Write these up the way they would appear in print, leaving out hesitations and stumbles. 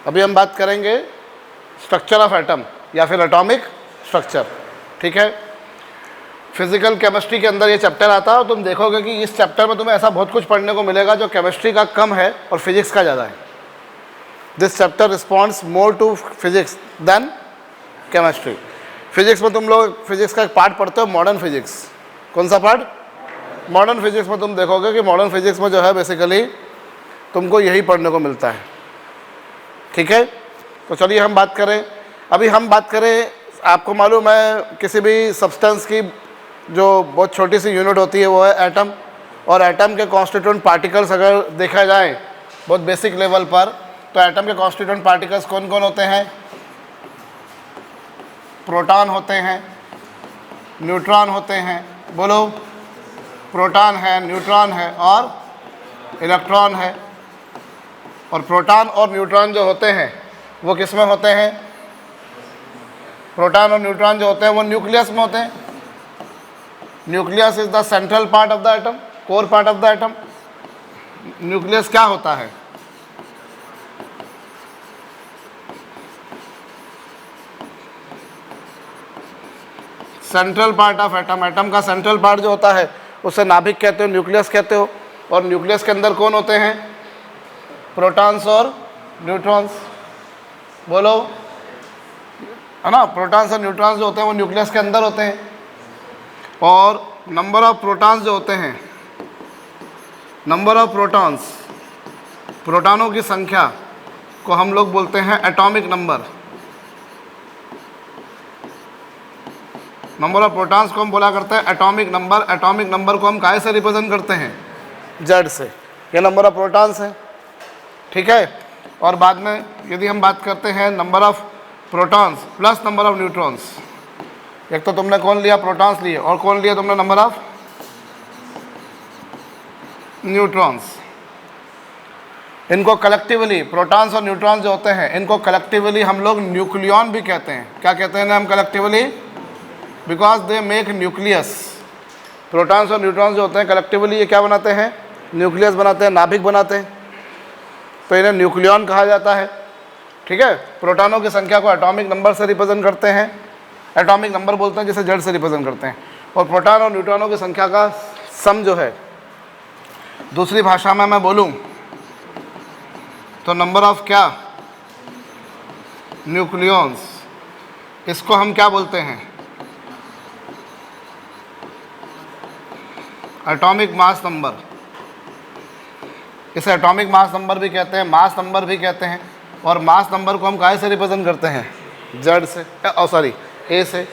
अभी हम बात करेंगे स्ट्रक्चर ऑफ एटम या फिर एटॉमिक स्ट्रक्चर, ठीक है। फिजिकल केमिस्ट्री के अंदर ये चैप्टर आता है और तुम देखोगे कि इस चैप्टर में तुम्हें ऐसा बहुत कुछ पढ़ने को मिलेगा जो केमिस्ट्री का कम है और फिजिक्स का ज़्यादा है। This chapter responds more to physics than chemistry. Physics में तुम लोग फिजिक्स का एक पार्ट पढ़ते हो मॉडर्न फिजिक्स। कौन सा पार्ट? मॉडर्न फिजिक्स में तुम देखोगे कि मॉडर्न फिजिक्स में जो है बेसिकली तुमको यही पढ़ने को मिलता है, ठीक है। तो चलिए हम बात करें, अभी हम बात करें, आपको मालूम है किसी भी सब्सटेंस की जो बहुत छोटी सी यूनिट होती है वो है एटम, और एटम के कॉन्स्टिट्यूएंट पार्टिकल्स अगर देखा जाए बहुत बेसिक लेवल पर, तो एटम के कॉन्स्टिट्यूएंट पार्टिकल्स कौन कौन होते हैं? प्रोटॉन होते हैं, न्यूट्रॉन होते हैं, बोलो। प्रोटॉन है, न्यूट्रॉन है और इलेक्ट्रॉन है। और प्रोटॉन और न्यूट्रॉन जो होते हैं वो किस में होते हैं? प्रोटॉन और न्यूट्रॉन जो होते हैं वो न्यूक्लियस में होते हैं। Nucleus is the central part of the atom, core part of the atom. Nucleus क्या होता है? Central part of atom. Atom का सेंट्रल पार्ट जो होता है उसे नाभिक कहते हो, न्यूक्लियस कहते हो। और न्यूक्लियस के अंदर कौन होते हैं? प्रोटॉन्स और न्यूट्रॉन्स, बोलो, है ना। प्रोटॉन्स और न्यूट्रॉन्स जो होते हैं वो न्यूक्लियस के अंदर होते हैं। और नंबर ऑफ प्रोटॉन्स जो होते हैं, नंबर ऑफ प्रोटॉन्स, प्रोटॉनों की संख्या को हम लोग बोलते हैं atomic number. Number of protons को हम बोला करते हैं एटॉमिक नंबर। एटॉमिक नंबर को हम काहे से रिप्रेजेंट करते हैं? जेड से। ये नंबर ऑफ प्रोटॉन्स है, ठीक है। और बाद में यदि हम बात करते हैं number of protons plus number of neutrons, एक तो तुमने कौन लिया? प्रोटॉन्स लिए, और कौन लिया तुमने? Number of neutrons. इनको कलेक्टिवली, प्रोटॉन्स और न्यूट्रॉन्स जो होते हैं इनको कलेक्टिवली हम लोग न्यूक्लियॉन भी कहते हैं। क्या कहते हैं ना हम collectively? Because they make nucleus. Protons और न्यूट्रॉन्स जो होते हैं कलेक्टिवली ये क्या बनाते हैं? न्यूक्लियस बनाते हैं, नाभिक बनाते हैं, तो इन्हें न्यूक्लियॉन कहा जाता है, ठीक है। प्रोटॉनों की संख्या को एटॉमिक नंबर से रिप्रेजेंट करते हैं, एटॉमिक नंबर बोलते हैं जिसे जेड से रिप्रेजेंट करते हैं। और प्रोटॉन और न्यूट्रॉनों की संख्या का सम जो है, दूसरी भाषा में मैं बोलूं तो नंबर ऑफ क्या? न्यूक्लियॉन्स। इसको हम क्या बोलते हैं? Atomic mass number. इसे एटॉमिक मास नंबर भी कहते हैं, मास नंबर भी कहते हैं। और मास नंबर को हम काहे से रिप्रेजेंट करते हैं? जेड से, सॉरी ए से,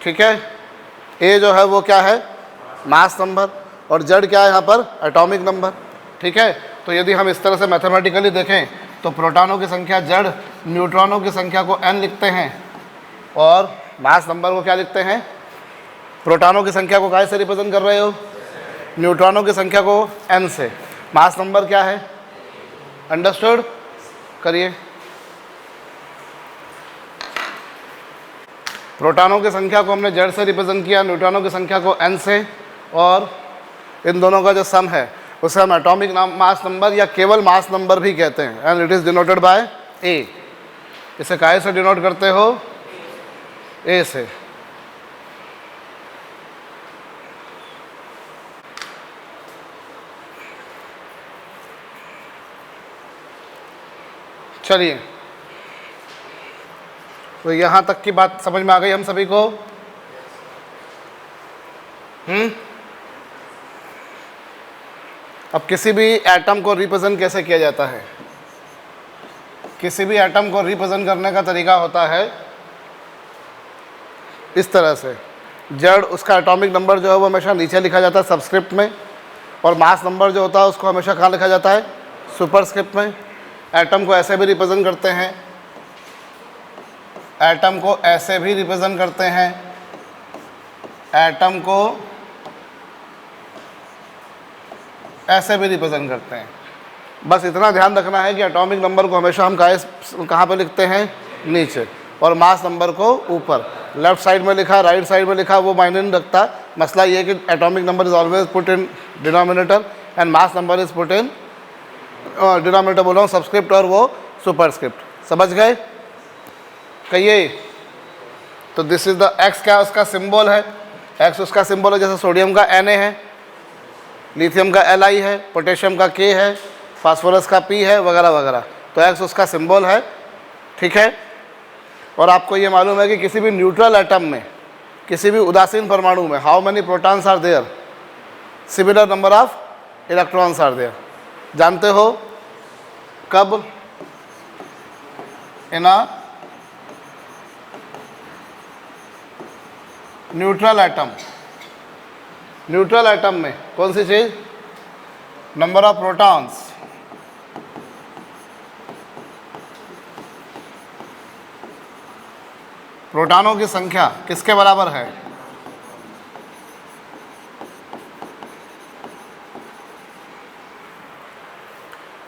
ठीक है। ए जो है वो क्या है? मास नंबर, और जेड क्या है यहाँ पर? एटॉमिक नंबर, ठीक है। तो यदि हम इस तरह से मैथमेटिकली देखें तो प्रोटॉनों की संख्या जेड, न्यूट्रॉनों की संख्या को एन लिखते हैं, और मास नंबर को क्या लिखते हैं? प्रोटॉनों की संख्या को काहे से रिप्रेजेंट कर रहे हो? न्यूट्रॉनों की संख्या को एन से। मास नंबर क्या है? अंडरस्टूड? करिए। प्रोटॉनों की संख्या को हमने जेड से रिप्रेजेंट किया, न्यूट्रॉनों की संख्या को एन से, और इन दोनों का जो सम है उसे हम एटॉमिक मास नंबर या केवल मास नंबर भी कहते हैं। And it is denoted by A. इसे काहे से डिनोट करते हो? ए से। चलिए, तो यहाँ तक की बात समझ में आ गई हम सभी को? अब किसी भी एटम को रिप्रेजेंट कैसे किया जाता है? किसी भी एटम को रिप्रेजेंट करने का तरीका होता है इस तरह से। जेड, उसका एटॉमिक नंबर जो है वो हमेशा नीचे लिखा जाता है सबस्क्रिप्ट में, और मास नंबर जो होता है उसको हमेशा कहाँ लिखा जाता है? सुपरस्क्रिप्ट में। एटम को ऐसे भी रिप्रेजेंट करते हैं, एटम को ऐसे भी रिप्रेजेंट करते हैं, एटम को ऐसे भी रिप्रेजेंट करते हैं। बस इतना ध्यान रखना है कि एटॉमिक नंबर को हमेशा हम कहाँ पे लिखते हैं? नीचे, और मास नंबर को ऊपर। लेफ्ट साइड में लिखा, राइट साइड में लिखा, वो मायने नहीं रखता। मसला ये है कि atomic number is always put in denominator and mass number is put in denominator, बोल रहा हूँ सबस्क्रिप्ट, और वो सुपरस्क्रिप्ट। समझ गए? कहिए। तो दिस इज द एक्स, क्या उसका सिंबल है, एक्स उसका सिंबल है, जैसे सोडियम का Na है, लिथियम का Li है, पोटेशियम का K है, फास्फोरस का P है, वगैरह वगैरह। तो एक्स उसका सिंबल है, ठीक है। और आपको ये मालूम है कि किसी भी न्यूट्रल एटम में, किसी भी उदासीन परमाणु में, how many protons are there, similar number of electrons are there. जानते हो कब? In a neutral atom, neutral atom में कौन सी चीज? नंबर ऑफ प्रोटॉन्स, प्रोटॉनों की संख्या किसके बराबर है?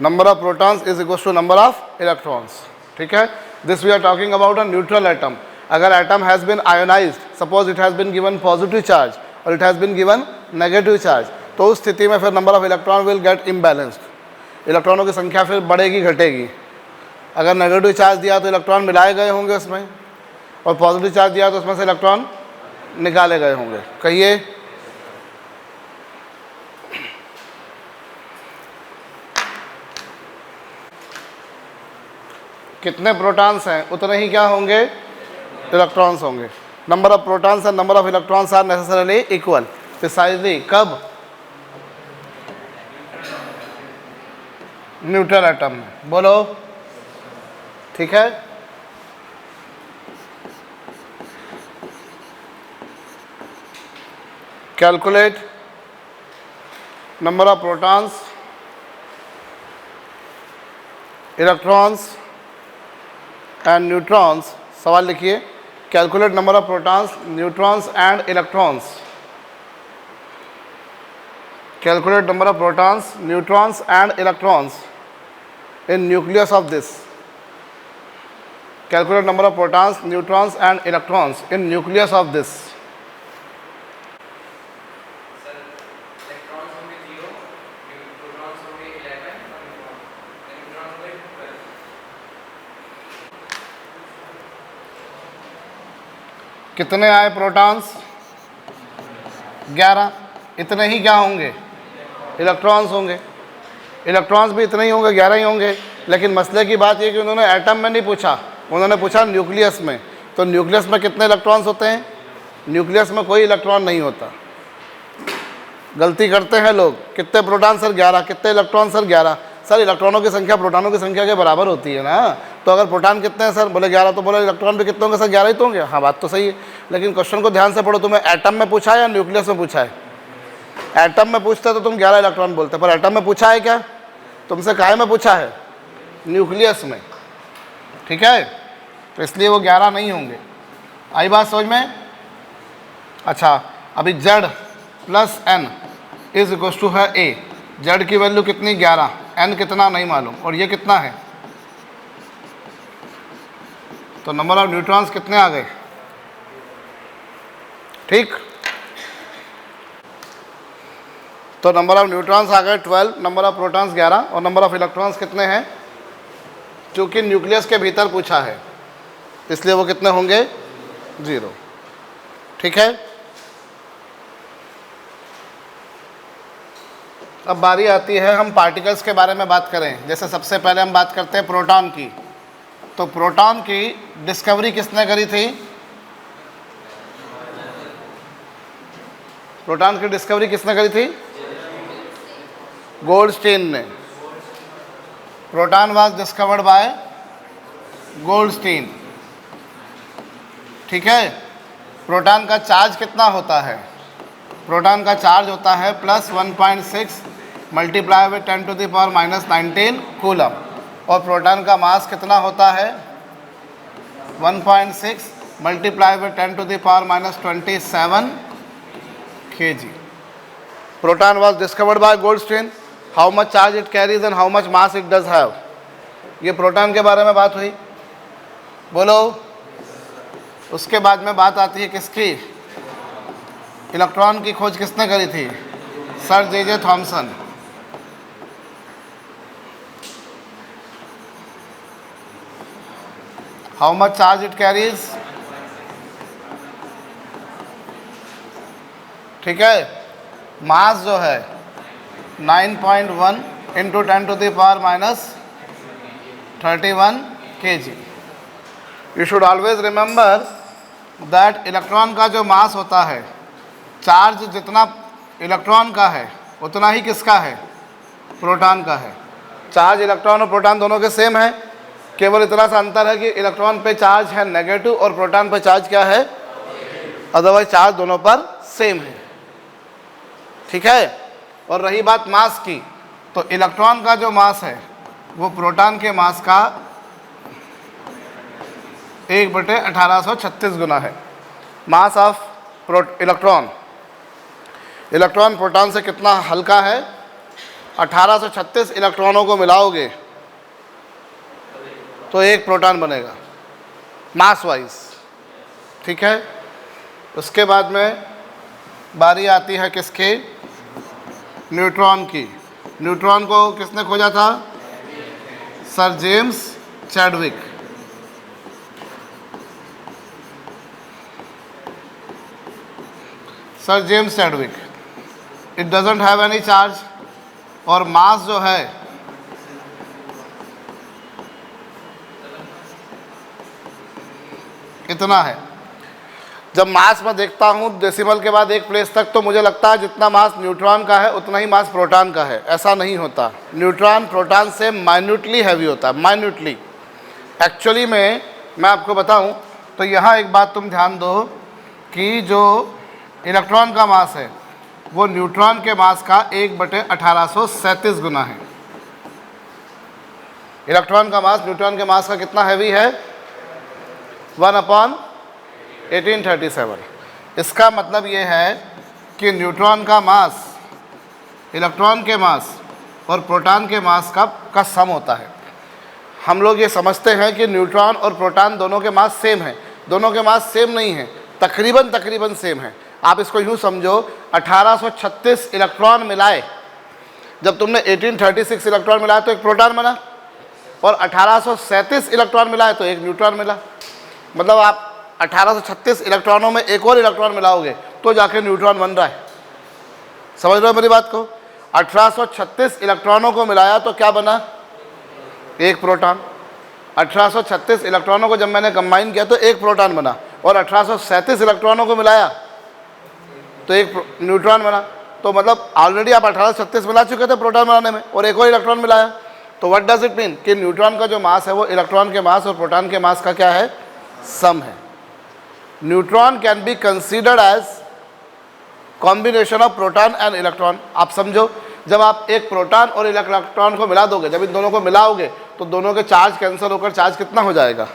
Number of protons is equal to number of electrons, ठीक है। This we are talking about a neutral atom. अगर atom has been ionized, suppose it has been given positive charge और it has been given negative charge, तो उस स्थिति में फिर number of electron will get imbalanced. इलेक्ट्रॉनों की संख्या फिर बढ़ेगी घटेगी। अगर नेगेटिव चार्ज दिया तो इलेक्ट्रॉन मिलाए गए होंगे उसमें, और पॉजिटिव चार्ज दिया तो उसमें से इलेक्ट्रॉन निकाले गए होंगे। कहिए। कितने प्रोटॉन्स हैं उतने ही क्या होंगे? इलेक्ट्रॉन्स होंगे। Number of protons and number of electrons are necessarily equal. Precisely कब? न्यूट्रल एटम में। बोलो, ठीक है। Calculate number of protons, electrons and neutrons. सवाल लिखिए, calculate number of protons, neutrons and electrons. Calculate number of protons, neutrons and electrons in nucleus of this. Calculate number of protons, neutrons and electrons in nucleus of this. Sir, electrons होंगे 0, protons होंगे 11 और neutrons होंगे 12. कितने आए protons? 11। इतने ही क्या होंगे? Electrons होंगे। इलेक्ट्रॉन्स भी इतने ही होंगे, 11 ही होंगे। लेकिन मसले की बात यह कि उन्होंने एटम में नहीं पूछा, उन्होंने पूछा न्यूक्लियस में। तो न्यूक्लियस में कितने इलेक्ट्रॉन्स होते हैं? न्यूक्लियस में कोई इलेक्ट्रॉन नहीं होता। गलती करते हैं लोग। कितने प्रोटॉन सर? 11। कितने इलेक्ट्रॉन सर? 11। सर इलेक्ट्रॉनों की संख्या प्रोटॉनों की संख्या के बराबर होती है ना। तो अगर प्रोटॉन कितने हैं सर? बोले 11। तो बोले इलेक्ट्रॉन भी कितने होंगे सर? 11 ही तो होंगे। हाँ, बात तो सही है, लेकिन क्वेश्चन को ध्यान से पढ़ो। तुम्हें एटम में पूछा है या न्यूक्लियस में पूछा है? एटम में पूछते तो तुम 11 इलेक्ट्रॉन बोलते, पर एटम में पूछा है क्या? तुमसे काहे में पूछा है? न्यूक्लियस में, ठीक है। तो इसलिए वो 11 नहीं होंगे। आई बात समझ में? अच्छा, अभी Z plus N is equal to है A। Z की वैल्यू कितनी? 11। N कितना नहीं मालूम, और ये कितना है? तो नंबर ऑफ न्यूट्रॉन्स कितने आ गए? ठीक। तो नंबर ऑफ न्यूट्रॉन्स आ गए 12, नंबर ऑफ प्रोटॉन्स 11, और नंबर ऑफ इलेक्ट्रॉन्स कितने हैं? क्योंकि न्यूक्लियस के भीतर पूछा है इसलिए वो कितने होंगे? 0। ठीक है। अब बारी आती है हम पार्टिकल्स के बारे में बात करें। जैसे सबसे पहले हम बात करते हैं प्रोटॉन की। तो प्रोटॉन की डिस्कवरी किसने करी थी? प्रोटॉन की डिस्कवरी किसने करी थी? गोल्डस्टीन ने। Proton was discovered by Goldstein, ठीक है। प्रोटॉन का चार्ज कितना होता है? प्रोटॉन का चार्ज होता है प्लस 1.6 मल्टीप्लाई बाई 10⁻⁻19 कूलम। और प्रोटॉन का मास कितना होता है? 1.6 multiply by 10⁻⁻27 kg. Proton was discovered by Goldstein. How much charge it carries and how much mass it does have. ये प्रोटॉन के बारे में बात हुई। बोलो। उसके बाद में बात आती है किसकी? इलेक्ट्रॉन की खोज किसने करी थी? Sir J Thomson. How much charge it carries, ठीक है। मास जो है 9.1 into 10⁻⁻31 kg। You should always remember that electron का जो मास होता है, चार्ज जितना इलेक्ट्रॉन का है उतना ही किसका है, प्रोटॉन का है। चार्ज इलेक्ट्रॉन और प्रोटॉन दोनों के सेम है, केवल इतना सा अंतर है कि इलेक्ट्रॉन पे चार्ज है नेगेटिव और प्रोटॉन पे चार्ज क्या है, अदरवाइज चार्ज दोनों पर सेम है, ठीक है। और रही बात मास की, तो इलेक्ट्रॉन का जो मास है वो प्रोटॉन के मास का 1/1836 गुना है। Mass of electron, electron proton से कितना हल्का है, 1836 इलेक्ट्रॉनों को मिलाओगे तो एक प्रोटॉन बनेगा मास वाइज, ठीक है। उसके बाद में बारी आती है किसके, न्यूट्रॉन की। न्यूट्रॉन को किसने खोजा था, sir James Chadwick. Sir James Chadwick. It doesn't have any charge और मास जो है इतना है। जब मास में देखता हूँ डेसिमल के बाद एक प्लेस तक, तो मुझे लगता है जितना मास न्यूट्रॉन का है उतना ही मास प्रोटॉन का है। ऐसा नहीं होता, न्यूट्रॉन प्रोटॉन से माइन्यूटली हैवी होता है, माइन्यूटली। एक्चुअली में मैं आपको बताऊं तो यहाँ एक बात तुम ध्यान दो कि जो इलेक्ट्रॉन का मास है वो न्यूट्रॉन के मास का 1/1837 गुना है। इलेक्ट्रॉन का मास न्यूट्रॉन के मास का कितना हैवी है, 1/1837। इसका मतलब ये है कि न्यूट्रॉन का मास इलेक्ट्रॉन के मास और प्रोटॉन के मास का सम होता है। हम लोग ये समझते हैं कि न्यूट्रॉन और प्रोटॉन दोनों के मास सेम है, दोनों के मास सेम नहीं है, तकरीबन सेम है। आप इसको यूँ समझो, 1836 इलेक्ट्रॉन मिलाए, जब तुमने 1836 इलेक्ट्रॉन मिलाया तो एक प्रोटॉन बना, और 1837 इलेक्ट्रॉन मिलाए तो एक न्यूट्रॉन मिला। मतलब आप 1836 इलेक्ट्रॉनों में एक और इलेक्ट्रॉन मिलाओगे तो जाके न्यूट्रॉन बन रहा है। समझ रहे हो मेरी बात को? 1836 इलेक्ट्रॉनों को मिलाया तो क्या बना, एक प्रोटॉन। 1836 इलेक्ट्रॉनों को जब मैंने कंबाइन किया तो एक प्रोटॉन बना, और 1837 इलेक्ट्रॉनों को मिलाया तो एक न्यूट्रॉन बना। तो मतलब ऑलरेडी आप 1836 मिला चुके थे प्रोटॉन बनाने में, और एक और इलेक्ट्रॉन मिलाया। तो व्हाट डज इट मीन कि न्यूट्रॉन का जो मास है वो इलेक्ट्रॉन के मास और प्रोटॉन के मास का क्या है, सम है। Neutron can be considered as combination of proton and electron. आप समझो, जब आप एक प्रोटॉन और इलेक्ट्रॉन को मिला दोगे, जब इन दोनों को मिलाओगे तो दोनों के चार्ज कैंसिल होकर चार्ज कितना हो जाएगा,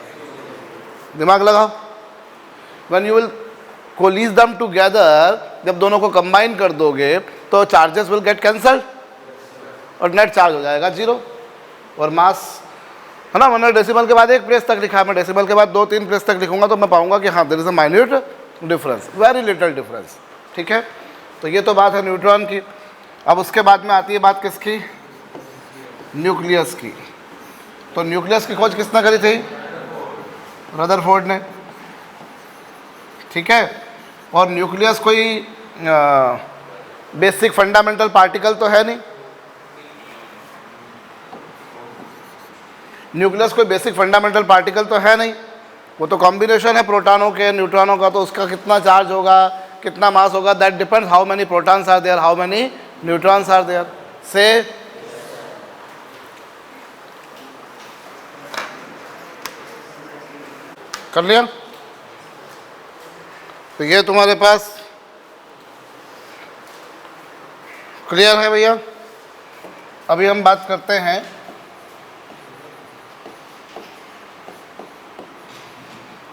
दिमाग लगाओ। व्हेन यू विल कोलीज दम टुगेदर, जब दोनों को कंबाइन कर दोगे तो चार्जेस विल गेट कैंसल्ड और नेट चार्ज हो जाएगा 0। और मास है ना, मैंने डेसिमल के बाद एक प्लेस तक लिखा है, मैं डेसिमल के बाद 2-3 प्लेस तक लिखूंगा तो मैं पाऊंगा कि हाँ there is a minute difference, very little difference, ठीक है। तो ये तो बात है न्यूट्रॉन की। अब उसके बाद में आती है बात किसकी, न्यूक्लियस की। तो न्यूक्लियस की खोज किसने करी थी, रदरफोर्ड ने, ठीक है। और न्यूक्लियस कोई बेसिक फंडामेंटल पार्टिकल तो है नहीं, न्यूक्लियस कोई बेसिक फंडामेंटल पार्टिकल तो है नहीं, वो तो कॉम्बिनेशन है प्रोटॉनों के न्यूट्रॉनों का। तो उसका कितना चार्ज होगा, कितना मास होगा, that depends how many protons are there, how many neutrons are there. से कर लिया। तो ये तुम्हारे पास क्लियर है भैया। अभी हम बात करते हैं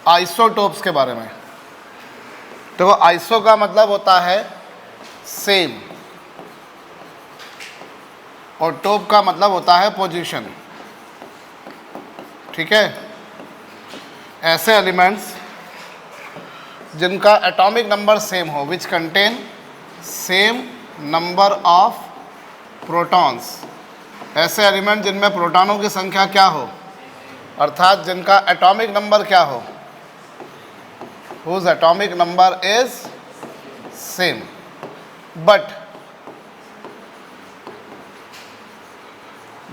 आइसोटोप्स के बारे में। देखो, आइसो का मतलब होता है सेम, और टोप का मतलब होता है पोजीशन, ठीक है। ऐसे एलिमेंट्स जिनका एटॉमिक नंबर सेम हो, which contain same number of protons. ऐसे एलिमेंट जिनमें प्रोटॉनों की संख्या क्या हो, अर्थात जिनका एटॉमिक नंबर क्या हो, whose atomic number is same but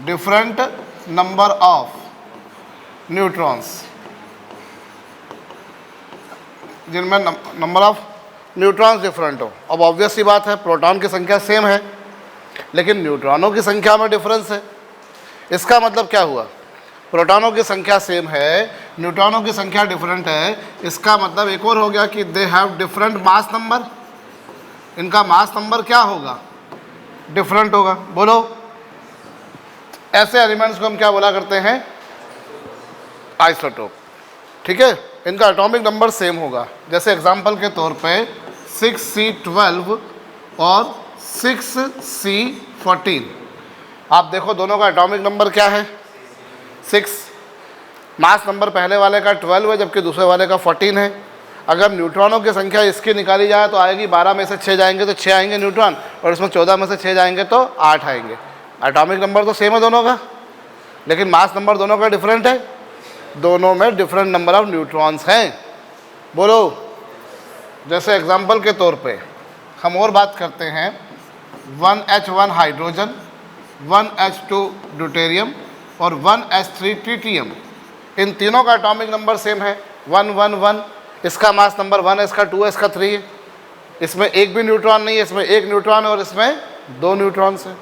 different number of neutrons, जिनमें नंबर ऑफ न्यूट्रॉन्स डिफरेंट हो। अब ऑब्वियस सी बात है, प्रोटॉन की संख्या सेम है लेकिन न्यूट्रॉनों की संख्या में डिफरेंस है। इसका मतलब क्या हुआ, प्रोटॉनों की संख्या सेम है, न्यूट्रॉनों की संख्या डिफरेंट है। इसका मतलब एक और हो गया कि they have different mass number, इनका मास नंबर क्या होगा, डिफरेंट होगा। बोलो, ऐसे एलिमेंट्स को हम क्या बोला करते हैं, आइसोटोप। ठीक है, इनका एटॉमिक नंबर सेम होगा। जैसे एग्जांपल के तौर पे 6C12 और 6C14, आप देखो दोनों का एटॉमिक नंबर क्या है, 6। मास नंबर पहले वाले का 12 है जबकि दूसरे वाले का 14 है। अगर न्यूट्रॉनों की संख्या इसकी निकाली जाए तो आएगी 12 में से 6 जाएंगे तो 6 आएंगे न्यूट्रॉन, और इसमें 14 में से 6 जाएंगे तो 8 आएंगे। एटॉमिक नंबर तो सेम है दोनों का, लेकिन मास नंबर दोनों का डिफरेंट है, दोनों में डिफरेंट नंबर ऑफ न्यूट्रॉन्स हैं। बोलो, जैसे एग्जांपल के तौर पे हम और बात करते हैं, 1H1 हाइड्रोजन, 1H2 ड्यूटेरियम और 1H3 ट्रिटियम, इन तीनों का एटॉमिक नंबर सेम है 1 1 1। इसका मास नंबर 1 है, इसका 2 है, इसका 3 है। इसमें एक भी न्यूट्रॉन नहीं है, इसमें एक न्यूट्रॉन है और इसमें 2 न्यूट्रॉन्स हैं।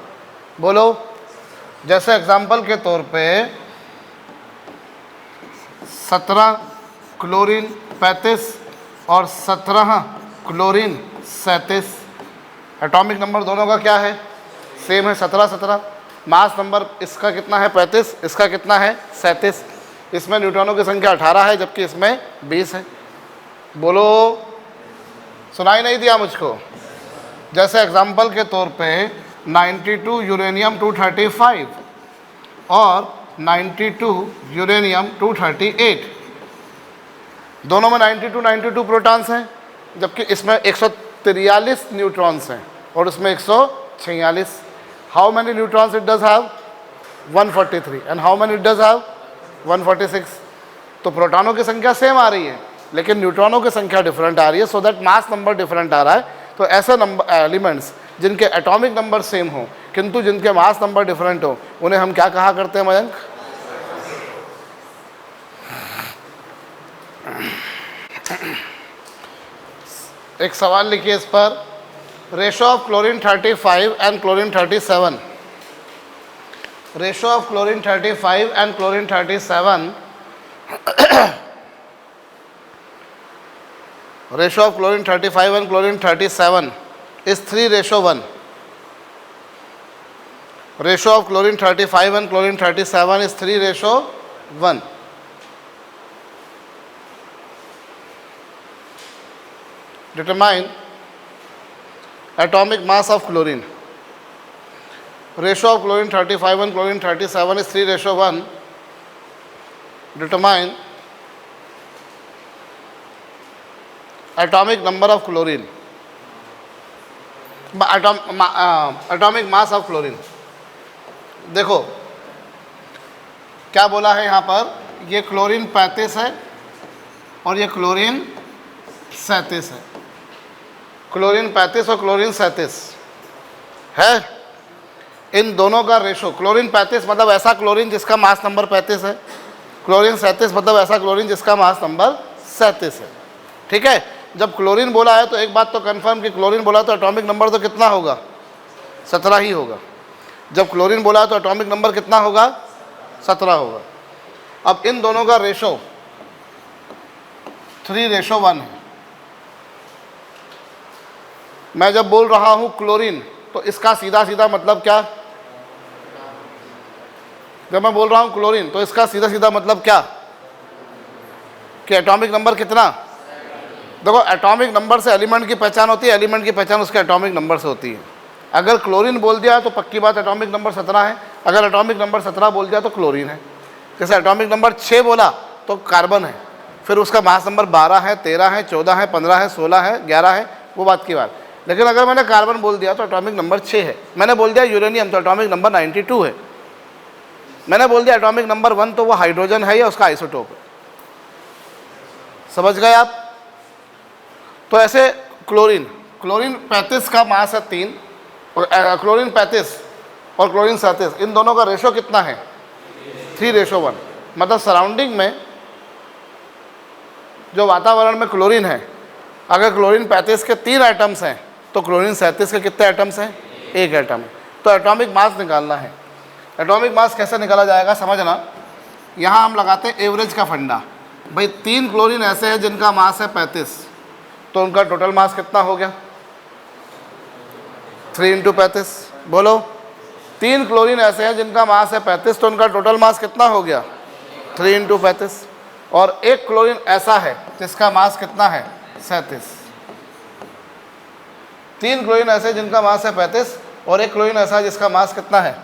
बोलो, जैसे एग्जांपल के तौर पे 17 क्लोरीन 35 और 17 क्लोरीन 37, एटॉमिक नंबर दोनों का क्या है, सेम है, 17 17। मास नंबर इसका कितना है, 35, इसका कितना है, 37। इसमें न्यूट्रॉनों की संख्या 18 है जबकि इसमें 20 है। बोलो, सुनाई नहीं दिया मुझको। जैसे एग्जांपल के तौर पे 92 यूरेनियम 235 और 92 यूरेनियम 238, दोनों में 92 प्रोटॉन्स हैं जबकि इसमें 143 न्यूट्रॉन्स हैं और उसमें 146। How many neutrons it does have, 143, and how many it does have, 146। तो प्रोटॉनों की संख्या सेम आ रही है लेकिन न्यूट्रॉनों की संख्या डिफरेंट आ रही है, so that mass number different आ रहा है। तो ऐसे नंबर एलिमेंट्स जिनके एटॉमिक नंबर सेम हो किंतु जिनके मास नंबर डिफरेंट हो, उन्हें हम क्या कहा करते हैं मयंक? एक सवाल लिखिए इस पर, ratio of chlorine 35 and chlorine 37, ratio of chlorine 35 and chlorine 37, ratio of chlorine 35 and chlorine 37 is 3:1. Ratio of chlorine 35 and chlorine 37 is 3:1. Determine atomic mass of chlorine. Ratio of chlorine 35 and chlorine 37 is 3:1. Determine atomic number of chlorine, atomic mass of chlorine। देखो क्या बोला है यहाँ पर, ये chlorine 35 है और ये क्लोरीन 37 है। क्लोरीन 35 और क्लोरीन 37 है, इन दोनों का रेशो, क्लोरीन 35 मतलब ऐसा क्लोरीन जिसका मास नंबर 35 है, क्लोरीन 37 मतलब ऐसा क्लोरीन जिसका मास नंबर 37 है। ठीक है, जब क्लोरीन बोला है तो एक बात तो कंफर्म कि क्लोरीन बोला तो एटॉमिक नंबर तो कितना होगा, 17 ही होगा। जब क्लोरीन बोला है तो एटॉमिक नंबर कितना होगा, 17 होगा। अब इन दोनों का रेशो 3:1 है। मैं जब बोल रहा हूं क्लोरीन तो इसका सीधा सीधा मतलब क्या, जब मैं बोल रहा हूं क्लोरीन तो इसका सीधा सीधा मतलब क्या कि एटॉमिक नंबर कितना। देखो, एटॉमिक नंबर से एलिमेंट की पहचान होती है, एलिमेंट की पहचान उसके एटॉमिक नंबर से होती है। अगर क्लोरीन बोल दिया तो पक्की बात एटॉमिक नंबर 17 है, अगर एटॉमिक नंबर 17 बोल दिया तो क्लोरीन है। जैसे एटॉमिक नंबर 6 बोला तो कार्बन है, फिर उसका मास नंबर 12 है, 13 है, 14 है, 15 है, 16 है, 11 है, वो बात की बात। लेकिन अगर मैंने कार्बन बोल दिया तो एटॉमिक नंबर 6 है, मैंने बोल दिया यूरेनियम तो एटॉमिक नंबर 92 है। मैंने बोल दिया एटॉमिक नंबर 1 तो वो हाइड्रोजन है या उसका आइसोटोप है। समझ गए आप? तो ऐसे क्लोरीन 35 का मास है 3, क्लोरीन 35 और क्लोरीन 37, इन दोनों का रेशो कितना है? 3:1। मतलब सराउंडिंग में जो वातावरण में क्लोरीन है, अगर क्लोरीन 35 के 3 एटम्स हैं तो क्लोरीन 37 के कितने एटम्स हैं? 1 एटम है। तो एटॉमिक मास निकालना है। एटॉमिक मास कैसे निकाला जाएगा समझना। यहाँ हम लगाते हैं एवरेज का फंडा। भाई 3 क्लोरीन ऐसे हैं जिनका मास है 35, तो उनका टोटल मास कितना हो गया? 3 × 35। बोलो, 3 क्लोरीन ऐसे हैं जिनका मास है 35, तो उनका टोटल मास कितना हो गया? 3 × 35। और 1 क्लोरीन ऐसा है जिसका मास कितना है? 37। 3 क्लोरीन ऐसे जिनका मास है 35 और 1 क्लोरीन ऐसा जिसका मास कितना है,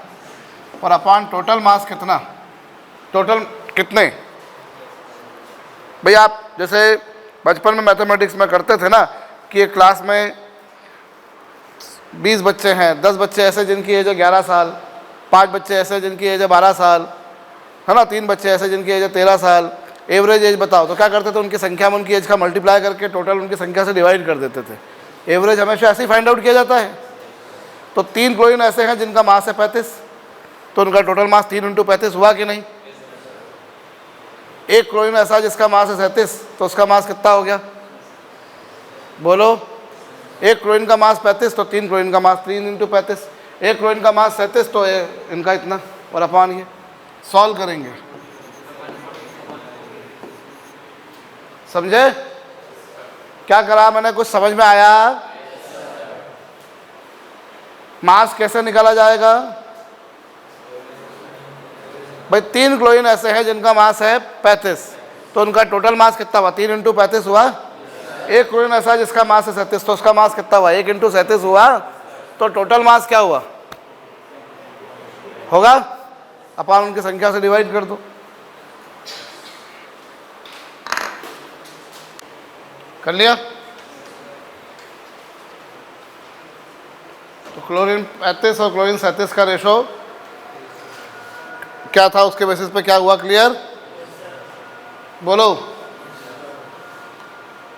और अपॉन टोटल मास कितना? टोटल कितने? भाई आप जैसे बचपन में मैथमेटिक्स में करते थे ना कि एक क्लास में 20 बच्चे हैं, 10 बच्चे ऐसे जिनकी एज है 11 साल, 5 बच्चे ऐसे जिनकी एज है 12 साल, है ना, 3 बच्चे ऐसे जिनकी एज है 13 साल, एवरेज एज बताओ। तो क्या करते थे? उनकी संख्या में उनकी एज का मल्टीप्लाई करके टोटल उनकी संख्या से डिवाइड कर देते थे। एवरेज हमेशा ऐसे ही फाइंड आउट किया जाता है। तो 3 क्लोरीन ऐसे हैं जिनका मास है 35, तो उनका टोटल मास 3 × 35 हुआ कि नहीं? 1 क्लोरीन ऐसा जिसका मास है 37, तो उसका मास कितना हो गया? बोलो, 1 क्लोरीन का मास 35 तो 3 क्लोरीन का मास 3 × 35। 1 क्लोरीन का मास 37 तो इनका इतना, और अपॉन ये सॉल्व करेंगे। समझे क्या करा मैंने? कुछ समझ में आया? मास कैसे निकाला जाएगा? भाई 3 क्लोरीन ऐसे हैं जिनका मास है 35, तो उनका टोटल मास कितना हुआ? 3 × 35 हुआ। 1 क्लोरीन ऐसा जिसका मास है 37, तो उसका मास कितना हुआ? 1 × 37 हुआ। तो टोटल मास क्या हुआ होगा? अपॉन उनकी संख्या से डिवाइड कर दो। कर लिया? तो क्लोरीन 35 और क्लोरीन 37 का रेशो क्या था, उसके बेसिस पे क्या हुआ? क्लियर? बोलो,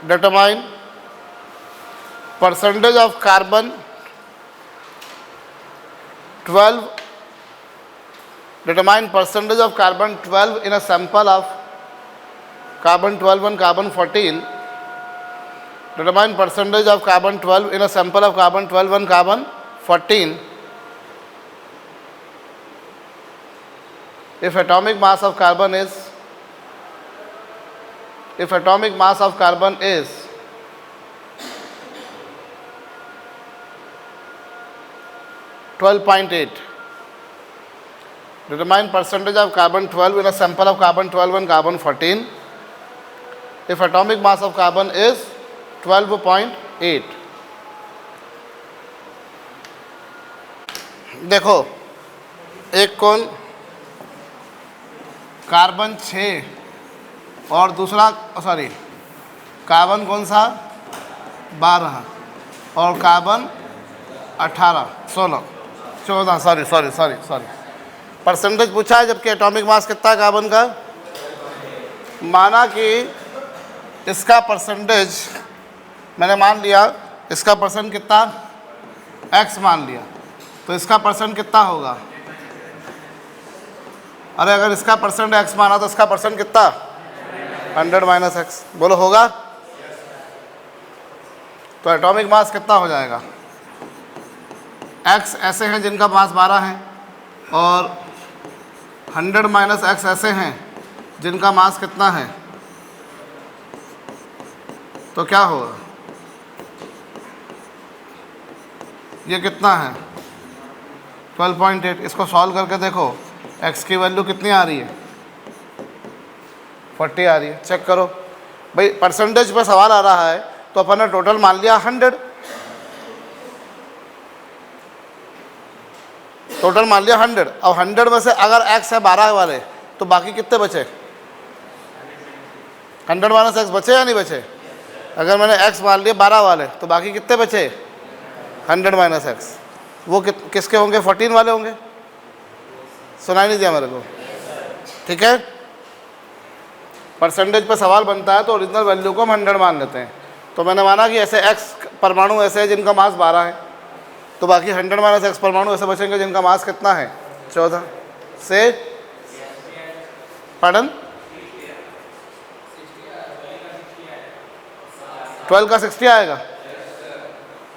determine percentage of carbon 12, determine percentage of carbon 12 in a sample of carbon 12 and carbon 14. Determine percentage of carbon 12 in a sample of carbon 12 and carbon 14. If atomic mass of carbon is 12.8. Determine percentage of carbon 12 in a sample of carbon 12 and carbon 14. If atomic mass of carbon is 12.8. देखो, एक कौन carbon 6 और दूसरा carbon कौन सा 12 और carbon 18 16 14 sorry percentage पूछा है, जबकि एटॉमिक मास कितना है कार्बन का। माना कि इसका परसेंटेज मैंने मान लिया, इसका परसेंट कितना x मान लिया, तो इसका परसेंट कितना होगा? अरे अगर इसका परसेंट x माना तो इसका परसेंट कितना 100 - x। बोलो होगा? तो एटॉमिक मास कितना हो जाएगा? x ऐसे हैं जिनका मास 12 है और 100 - x ऐसे हैं जिनका मास कितना है, तो क्या होगा? ये कितना है 12.8। इसको सॉल्व करके देखो, x की वैल्यू कितनी आ रही है 40 आ रही है। चेक करो भाई, परसेंटेज पे सवाल आ रहा है तो अपन ने टोटल मान लिया 100, टोटल मान लिया 100। अब 100 में से अगर x है 12 वाले तो बाकी कितने बचे? 100 - x बचे या नहीं बचे? अगर मैंने x मान लिया 12 वाले तो बाकी कितने बचे? 100 - x। वो किसके होंगे? 14 वाले होंगे। सुनाई नहीं दिया मेरे को। ठीक है, परसेंटेज पे सवाल बनता है तो ओरिजिनल वैल्यू को हम 100 मान लेते हैं। तो मैंने माना कि ऐसे x परमाणु ऐसे हैं जिनका मास 12 है, तो बाकी 100 माइनस x परमाणु ऐसे बचेंगे जिनका मास कितना है 14 से, पढ़न 12 का 60 आएगा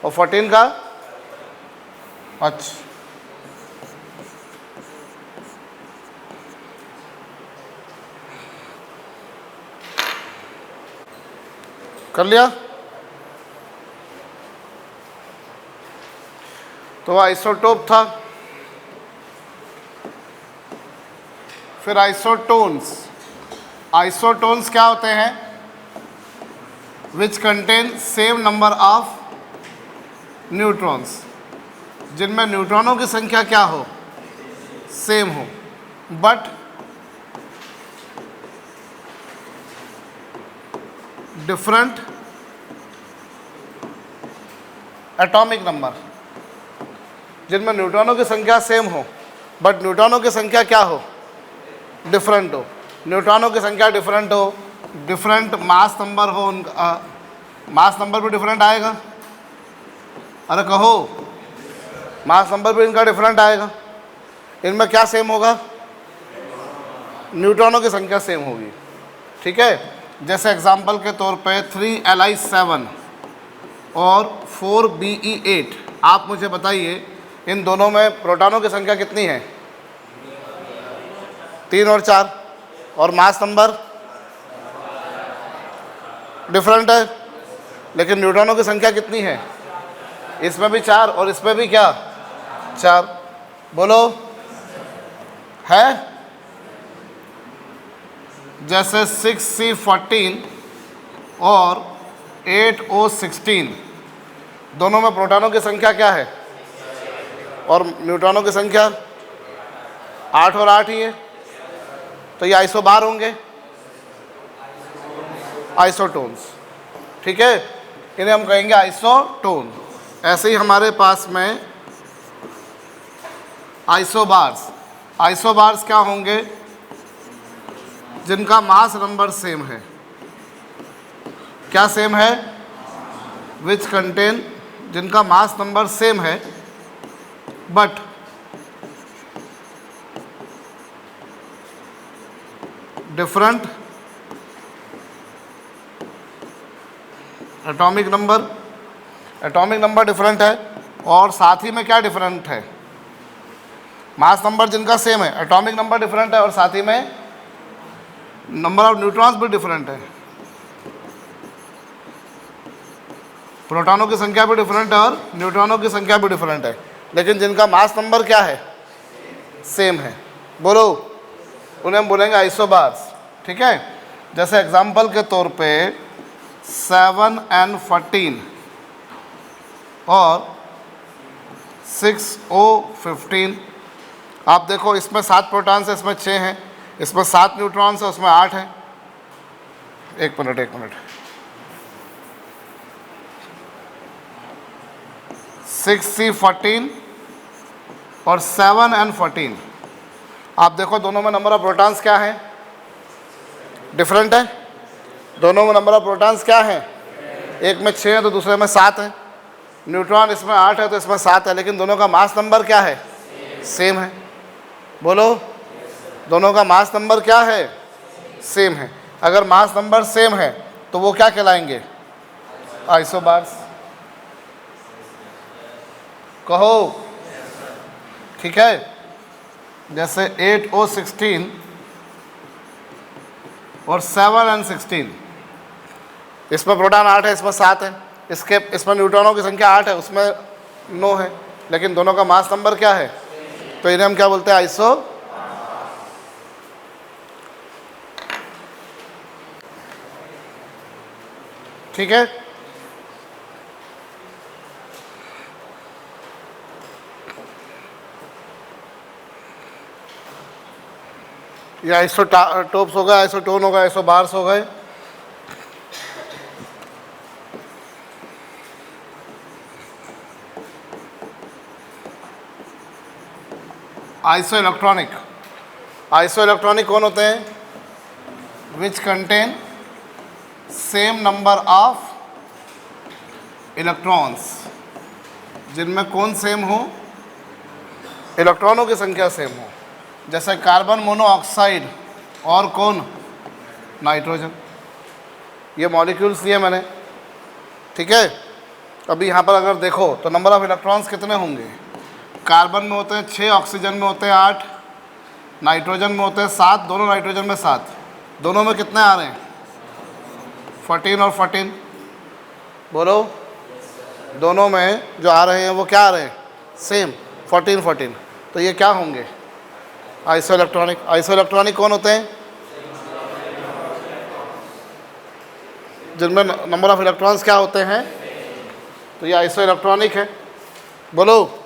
और 14 का, अच्छा कर लिया। तो आइसोटोप था, फिर आइसोटोन्स। आइसोटोन्स क्या होते हैं? Which contain same number of neutrons, जिनमें न्यूट्रॉनों की संख्या क्या हो, सेम हो, बट डिफरेंट एटॉमिक नंबर। जिनमें न्यूट्रॉनों की संख्या सेम हो बट न्यूट्रॉनों की संख्या क्या हो, डिफरेंट हो। न्यूट्रॉनों की संख्या डिफरेंट हो, डिफरेंट मास नंबर हो, उनका मास नंबर भी डिफरेंट आएगा। अरे कहो, मास नंबर भी इनका डिफरेंट आएगा। इनमें क्या सेम होगा, न्यूट्रॉनों की संख्या सेम होगी। ठीक है, जैसे एग्जाम्पल के तौर पे 3Li7 और 4Be8। आप मुझे बताइए इन दोनों में प्रोटॉनों की संख्या कितनी है, 3 और 4, और मास नंबर डिफरेंट है, लेकिन न्यूट्रॉनों की संख्या कितनी है, इसमें भी 4 और इसमें भी क्या 4। बोलो है। जैसे 6C14 और 8O16, दोनों में प्रोटॉनों की संख्या क्या है और न्यूट्रॉनों की संख्या 8 और 8 ही है, तो ये आइसोबार होंगे, आइसोटोन्स। ठीक है, इन्हें हम कहेंगे आइसोटोन। ऐसे ही हमारे पास में आइसोबार्स। आइसोबार्स क्या होंगे, जिनका मास नंबर सेम है। क्या सेम है, विच कंटेन, जिनका मास नंबर सेम है but different atomic number. Atomic number different है और साथ ही में क्या डिफरेंट है, मास नंबर जिनका सेम है, एटॉमिक नंबर डिफरेंट है और साथ ही में नंबर ऑफ न्यूट्रॉन्स भी डिफरेंट है। प्रोटॉनों की संख्या भी डिफरेंट है और न्यूट्रॉनों की संख्या भी डिफरेंट है, लेकिन जिनका मास नंबर क्या है, सेम है। बोलो, उन्हें हम बोलेंगे आइसोबार्स। ठीक है, जैसे एग्जांपल के तौर पे 7N14 और 6O15। आप देखो, इसमें 7 प्रोटॉन्स है, इसमें 6 हैं, इसमें 7 न्यूट्रॉन्स है, उसमें 8 हैं। एक मिनट 6C14 और 7N14। आप देखो दोनों में नंबर ऑफ प्रोटॉन्स क्या है, डिफरेंट है। दोनों में नंबर ऑफ प्रोटॉन्स क्या है, एक में 6 है तो दूसरे में 7 है। न्यूट्रॉन इसमें 8 है तो इसमें 7 है, लेकिन दोनों का मास नंबर क्या है, सेम है। बोलो, दोनों का मास नंबर क्या है, सेम है। अगर मास नंबर सेम है तो वो क्या कहलाएंगे, आइसोबार्स। कहो, ठीक है। जैसे 8O16 और 7N16, इसमें प्रोटॉन 8 है, इसमें 7 है। इसमें न्यूट्रॉनों की संख्या 8 है, उसमें 9 है, लेकिन दोनों का मास नंबर क्या है, तो इन्हें हम क्या बोलते हैं, आइसो। ठीक है, ये आइसोटोप्स हो गए, आइसोटोन हो गए, आइसोबार्स हो गए। Iso electronic. आइसो इलेक्ट्रॉनिक कौन होते हैं? Which contain same number of electrons, जिनमें कौन सेम हो? इलेक्ट्रॉनों की संख्या सेम हो। जैसे कार्बन मोनोऑक्साइड और कौन? नाइट्रोजन। ये मॉलिक्यूल्स दिए मैंने, ठीक है। अभी यहाँ पर अगर देखो तो नंबर ऑफ इलेक्ट्रॉन्स कितने होंगे? कार्बन में होते हैं 6, ऑक्सीजन में होते हैं 8, नाइट्रोजन में होते हैं 7, दोनों नाइट्रोजन में 7, दोनों में कितने आ रहे हैं? 14 और 14। बोलो, दोनों में जो आ रहे हैं वो क्या आ रहे हैं? सेम, 14 14। तो ये क्या होंगे? Iso electronic. आइसो इलेक्ट्रॉनिक कौन होते हैं? जिनमें नंबर ऑफ इलेक्ट्रॉन्स क्या होते हैं? तो ये आइसो इलेक्ट्रॉनिक है। बोलो,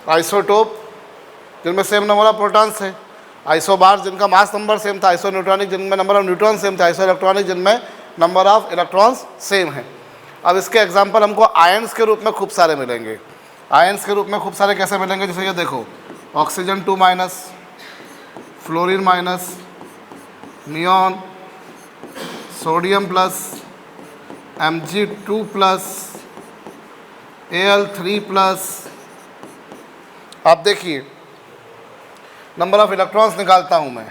आइसोटोप जिनमें सेम नंबर ऑफ प्रोटॉन्स है। आइसोबार जिनका मास नंबर सेम था। आइसो न्यूट्रॉनिक जिनमें नंबर ऑफ न्यूट्रॉन सेम था। आइसो इलेक्ट्रॉनिक जिनमें नंबर ऑफ इलेक्ट्रॉन्स सेम है। अब इसके एग्जांपल हमको आयन्स के रूप में खूब सारे मिलेंगे। आयन्स के रूप में खूब सारे कैसे मिलेंगे? जैसे ये देखो, oxygen 2-, fluorine -, neon, sodium plus, Mg2+, Al3+। आप देखिए, नंबर ऑफ इलेक्ट्रॉन्स निकालता हूं मैं,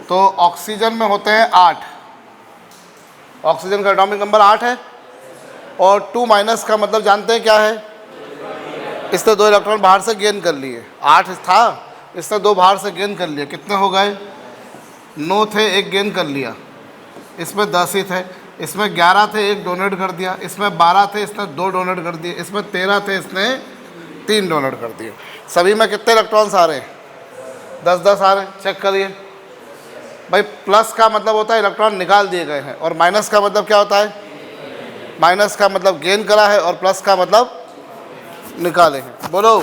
तो ऑक्सीजन में होते हैं 8, ऑक्सीजन का एटॉमिक नंबर 8 है। और 2- का मतलब जानते हैं क्या है? इसने 2 इलेक्ट्रॉन बाहर से गेन कर लिए। 8 था, इसने 2 बाहर से गेन कर लिए। कितने हो गए? 9 थे, 1 गेन कर लिया। इसमें 10 ही थे। इसमें 11 थे, 1 डोनेट कर दिया। इसमें 12 थे, इसने 2 डोनेट कर दिए। इसमें 13 थे, इसने 3 डोनेट कर दिए। सभी में कितने इलेक्ट्रॉन्स आ रहे हैं? 10-10 आ रहे हैं। चेक करिए भाई। प्लस का मतलब होता है इलेक्ट्रॉन निकाल दिए गए हैं, और माइनस का मतलब क्या होता है? माइनस का मतलब गेन करा है, और प्लस का मतलब निकाले हैं। बोलो,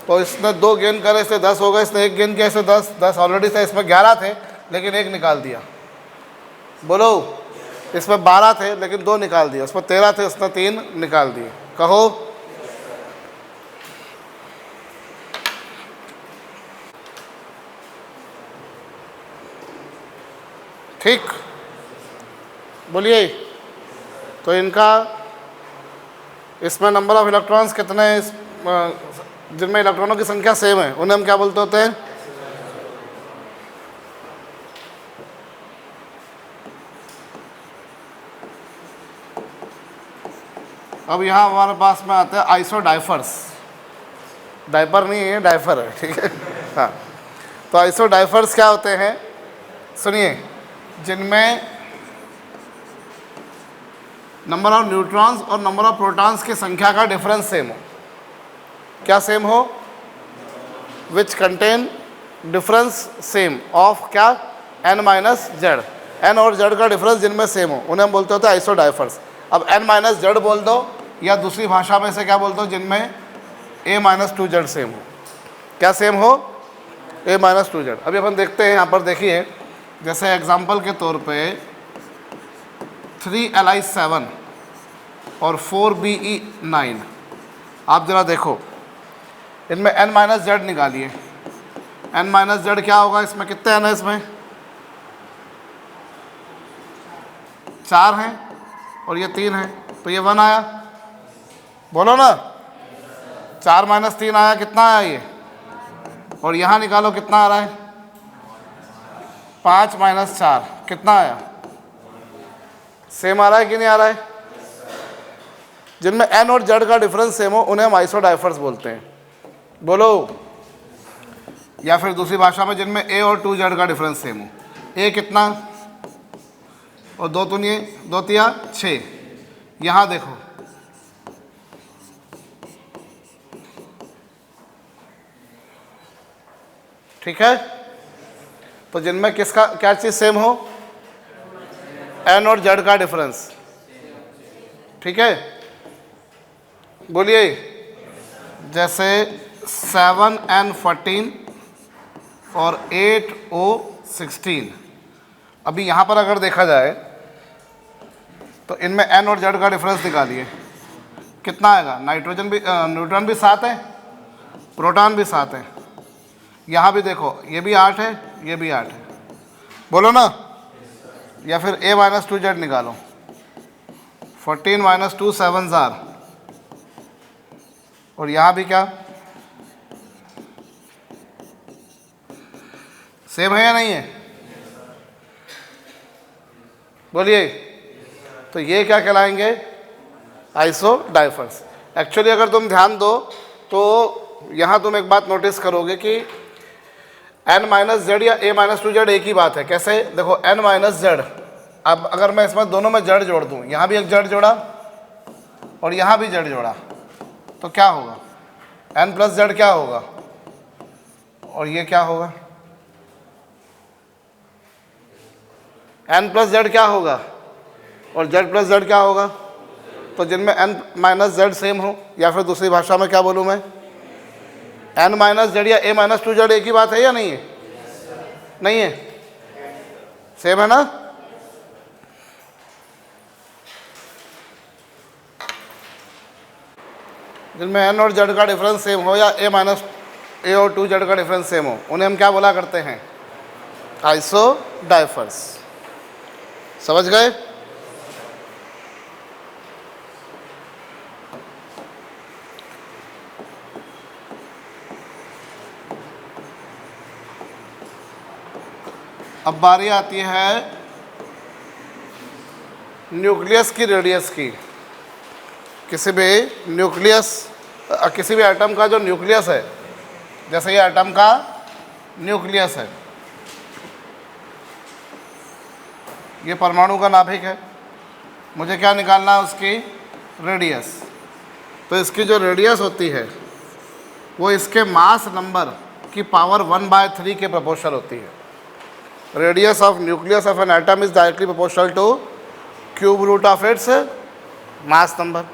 तो इसने 2 गेन करे, इससे 10 हो गए। इसने 1 गेन किया, इससे 10 ऑलरेडी थे। इसमें 11 थे, लेकिन 1 निकाल दिया। बोलो, इसमें 12 थे, लेकिन 2 निकाल दिया। उसमें 13 थे, उसने 3 निकाल दिए। कहो, ठीक? बोलिए। तो इनका इसमें नंबर ऑफ इलेक्ट्रॉन्स कितने हैं? जिनमें इलेक्ट्रॉनों की संख्या सेम है, उन्हें हम क्या बोलते होते हैं? अब यहाँ हमारे पास में आते हैं आइसो डाइफर्स। डाइपर नहीं है, डाइफर है, ठीक है। हाँ, तो आइसो डाइफर्स क्या होते हैं? सुनिए, जिनमें नंबर ऑफ न्यूट्रॉन्स और नंबर ऑफ प्रोटॉन्स की संख्या का डिफरेंस सेम हो। क्या सेम हो? Which contain difference same of क्या? n-z। n और z का डिफरेंस जिनमें सेम हो, उन्हें हम बोलते होते हैं आइसो डाइफर्स। अब n-z बोल दो, या दूसरी भाषा में से क्या बोलते हो? जिनमें a-2z सेम हो। क्या सेम हो? a-2z। अभी अपन देखते हैं, यहाँ पर देखिए, जैसे एग्जाम्पल के तौर पे 3Li7 और 4Be9। आप ज़रा देखो, इनमें n-z निकालिए। n-z क्या होगा? इसमें कितने n है? इसमें 4 हैं, और ये 3 है, तो ये 1 आया। बोलो ना, 4 - 3 आया। कितना आया ये? और यहाँ निकालो, कितना आ रहा है? 5 - 4 कितना आया? सेम आ रहा है कि नहीं आ रहा है? जिनमें n और z का डिफरेंस सेम हो, उन्हें हम आइसो डाइफर्स बोलते हैं। बोलो, या फिर दूसरी भाषा में जिनमें a और 2z का डिफरेंस सेम हो। a कितना? और 2 दूनी 2 तिया 6। यहाँ देखो, ठीक है। तो जिनमें किसका क्या चीज़ सेम हो? n और z का डिफरेंस, ठीक है। बोलिए, जैसे 7n14 और 8O16। अभी यहाँ पर अगर देखा जाए तो इनमें n और z का डिफरेंस निकालिए। कितना आएगा? नाइट्रोजन भी न्यूट्रॉन भी 7 है, प्रोटॉन भी 7 है। यहाँ भी देखो, ये भी 8 है, ये भी 8 है, बोलो ना। या फिर a माइनस 2z निकालो, 14 माइनस 2 7 जार, और यहाँ भी क्या सेम है या नहीं है, बोलिए। तो ये क्या कहलाएंगे, आइसोडाइफर्स। एक्चुअली अगर तुम ध्यान दो तो यहाँ तुम एक बात नोटिस करोगे कि n माइनस जेड या a माइनस 2z एक ही बात है। कैसे, देखो n माइनस जेड, अब अगर मैं इसमें दोनों में जड़ जोड़ दूँ, यहाँ भी एक जड़ जोड़ा और यहाँ भी जड़ जोड़ा, तो क्या होगा, n प्लस जेड क्या होगा, और ये क्या होगा, n प्लस जेड क्या होगा, और z प्लस जेड क्या होगा। तो जिनमें n माइनस जेड सेम हो, या फिर दूसरी भाषा में क्या बोलूँ मैं, n माइनस जेड या a माइनस 2z एक ही बात है या नहीं है, नहीं है, सेम है ना। जिनमें n और z का डिफरेंस सेम हो, या a माइनस a और 2z का डिफरेंस सेम हो, उन्हें हम क्या बोला करते हैं, आइसोडाइफर्स। समझ गए। अब बारी आती है न्यूक्लियस की रेडियस की। किसी भी न्यूक्लियस, किसी भी एटम का जो न्यूक्लियस है, जैसे ये एटम का न्यूक्लियस है, ये परमाणु का नाभिक है, मुझे क्या निकालना है, उसकी रेडियस। तो इसकी जो रेडियस होती है वो इसके मास नंबर की पावर 1/3 के प्रोपोर्शनल होती है। Radius of nucleus of an atom is directly proportional to cube root of its mass number.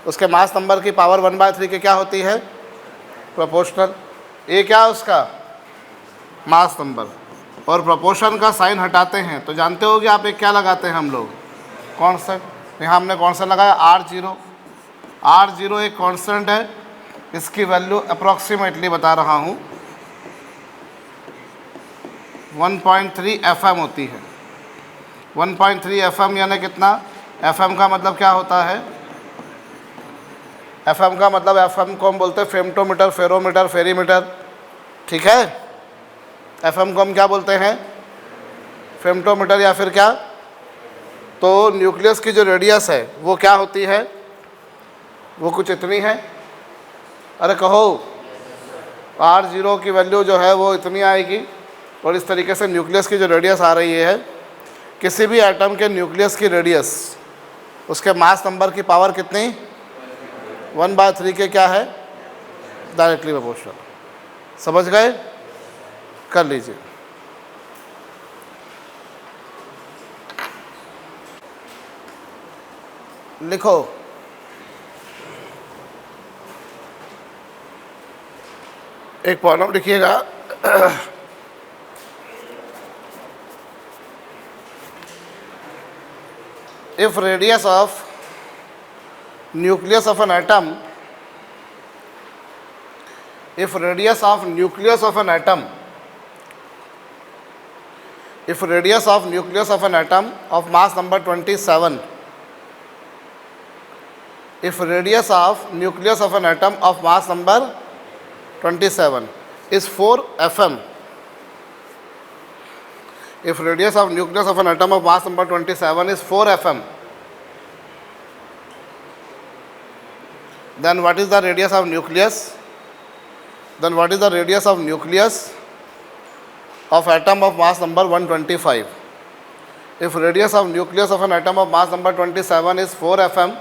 उसके मास नंबर की पावर 1/3 के क्या होती है, प्रोपोर्शनल। ये क्या है, उसका मास नंबर। और प्रोपोर्शन का साइन हटाते हैं तो जानते हो कि आप एक क्या लगाते हैं हम लोग, कॉन्स्टेंट। यहाँ हमने कॉन्स्टेंट लगाया R0। R0 एक कॉन्स्टेंट है, इसकी वैल्यू अप्रॉक्सीमेटली बता रहा हूँ 1.3 FM होती है। 1.3 FM यानी कितना, FM का मतलब क्या होता है, FM का मतलब, FM को हम बोलते हैं फेमटोमीटर, फेरोमीटर, फेरीमीटर, ठीक है। FM को हम क्या बोलते हैं, फेमटोमीटर या फिर क्या। तो न्यूक्लियस की जो रेडियस है वो क्या होती है, वो कुछ इतनी है, अरे कहो, R0 की वैल्यू जो है वो इतनी आएगी। और इस तरीके से न्यूक्लियस की जो रेडियस आ रही है, किसी भी एटम के न्यूक्लियस की रेडियस उसके मास नंबर की पावर कितनी, 1/3 के क्या है, डायरेक्टली प्रोपोर्शनल। समझ गए, कर लीजिए। लिखो, एक प्रॉब्लम लिखिएगा। if radius of nucleus of an atom, if radius of nucleus of an atom, if radius of nucleus of an atom of mass number 27, if radius of nucleus of an atom of mass number 27 is 4 FM, if radius of nucleus of an atom of mass number 27 is 4 FM, then what is the radius of nucleus? Then what is the radius of nucleus of atom of mass number 125? If radius of nucleus of an atom of mass number 27 is 4 FM,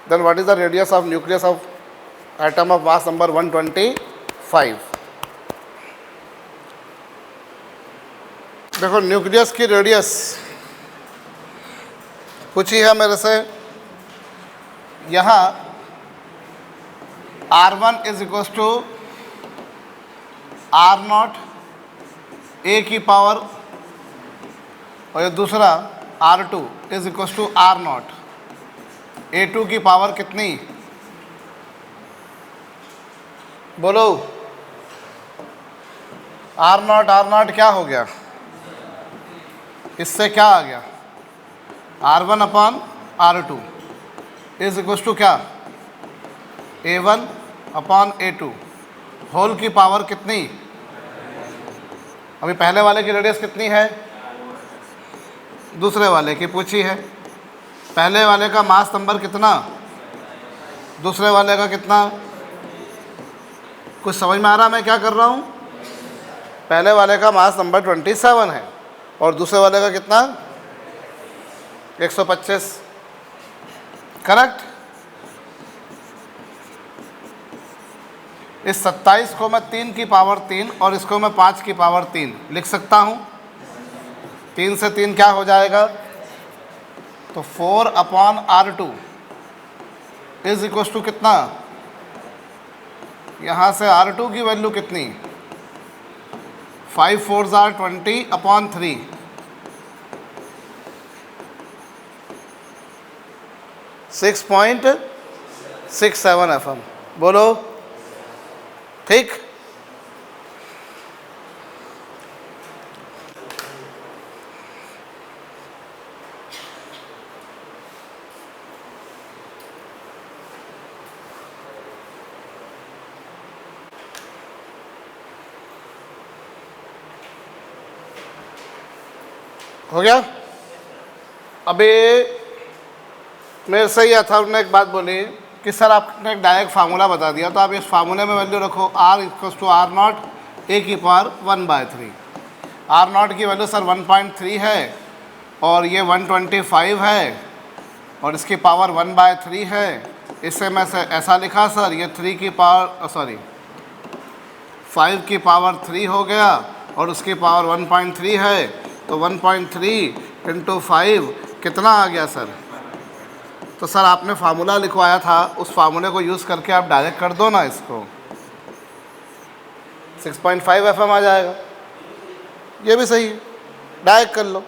then what is the radius of nucleus of atom of mass number 125? देखो, nucleus की radius पूछी है मेरे से। यहाँ R1 is equal to R0 A की power, और ये दूसरा R2 is equal to R0 A2 की पावर कितनी, बोलो। आर नॉट क्या हो गया, इससे क्या आ गया, R1 upon R2 is equal to क्या, A1 अपॉन A2 होल की पावर कितनी, अभी पहले वाले की रेडियस कितनी है, दूसरे वाले की पूछी है। पहले वाले का मास नंबर कितना, दूसरे वाले का कितना, कुछ समझ में आ रहा मैं क्या कर रहा हूँ। पहले वाले का मास नंबर 27 है और दूसरे वाले का कितना, 125, करेक्ट। इस 27 को मैं 3 की पावर 3 और इसको मैं 5 की पावर 3 लिख सकता हूँ। 3 से 3 क्या हो जाएगा, तो 4 upon R2 is equal to कितना, यहाँ से R2 की वैल्यू कितनी, 5 4 जार 20 अपॉन 3, 6.67 FM। बोलो ठीक। हो गया। अबे मेरे से ही अथर्व ने एक बात बोली कि सर आपने एक डायरेक्ट फार्मूला बता दिया, तो आप इस फार्मूले में वैल्यू रखो R equals to R naught A की पावर 1/3। R नॉट की वैल्यू सर 1.3 है और ये 125 है और इसकी पावर 1/3 है। इससे मैं ऐसा लिखा सर, ये 3 की पावर 5 की पावर 3 हो गया और उसकी पावर 1.3 है, तो 1.3 इंटू 5 कितना आ गया सर। तो सर आपने फार्मूला लिखवाया था, उस फार्मूले को यूज़ करके आप डायरेक्ट कर दो ना इसको, 6.5 FM आ जाएगा। ये भी सही है, डायरेक्ट कर लो।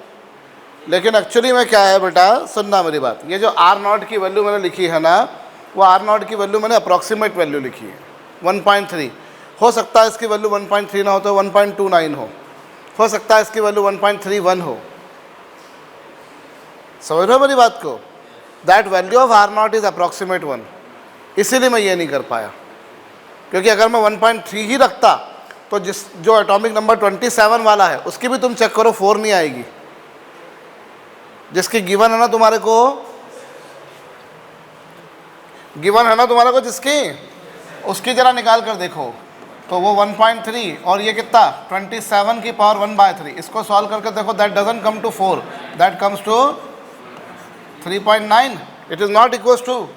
लेकिन एक्चुअली में क्या है बेटा, सुनना मेरी बात, ये जो R नॉट की वैल्यू मैंने लिखी है ना, वो R नॉट की वैल्यू मैंने अप्रॉक्सीमेट वैल्यू लिखी है 1.3। हो सकता है इसकी वैल्यू 1.3 ना हो तो 1.29 हो सकता है इसकी वैल्यू 1.31 हो। समझ रहे हो मेरी बात को। That value of R not is approximate 1, इसीलिए मैं ये नहीं कर पाया, क्योंकि अगर मैं 1.3 ही रखता तो जो एटॉमिक नंबर 27 वाला है उसकी भी तुम चेक करो 4 नहीं आएगी, जिसकी गिवन है ना तुम्हारे को, गिवन है ना तुम्हारे को जिसकी, उसकी जरा निकाल कर देखो तो वो 1.3 और ये कितना 27 की पावर 1/3। इसको सॉल्व करके देखो, that doesn't come to 4, that comes to 3.9। It is not equals to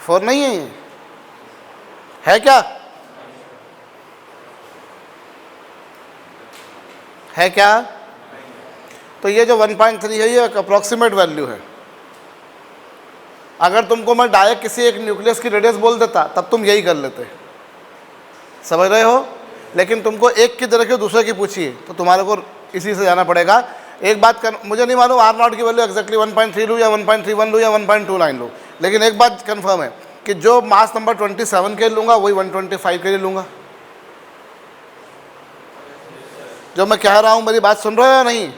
4 नहीं है क्या, है क्या। तो ये जो 1.3 है ये अप्रॉक्सीमेट वैल्यू है। अगर तुमको मैं डायरेक्ट किसी एक न्यूक्लियस की रेडियस बोल देता तब तुम यही कर लेते, समझ रहे हो। लेकिन तुमको एक की तरह की दूसरे की पूछी है तो तुम्हारे को इसी से जाना पड़ेगा। एक बात मुझे नहीं मालूम R नॉट की वैल्यू एक्जैक्टली 1.3 लूँ या 1.31 लूँ या 1.29 लूँ, लेकिन एक बात कन्फर्म है कि जो मास नंबर 27 के लिए लूँगा वही 125 के लिए लूँगा। जो मैं कह रहा हूँ मेरी बात सुन रहे हो या नहीं।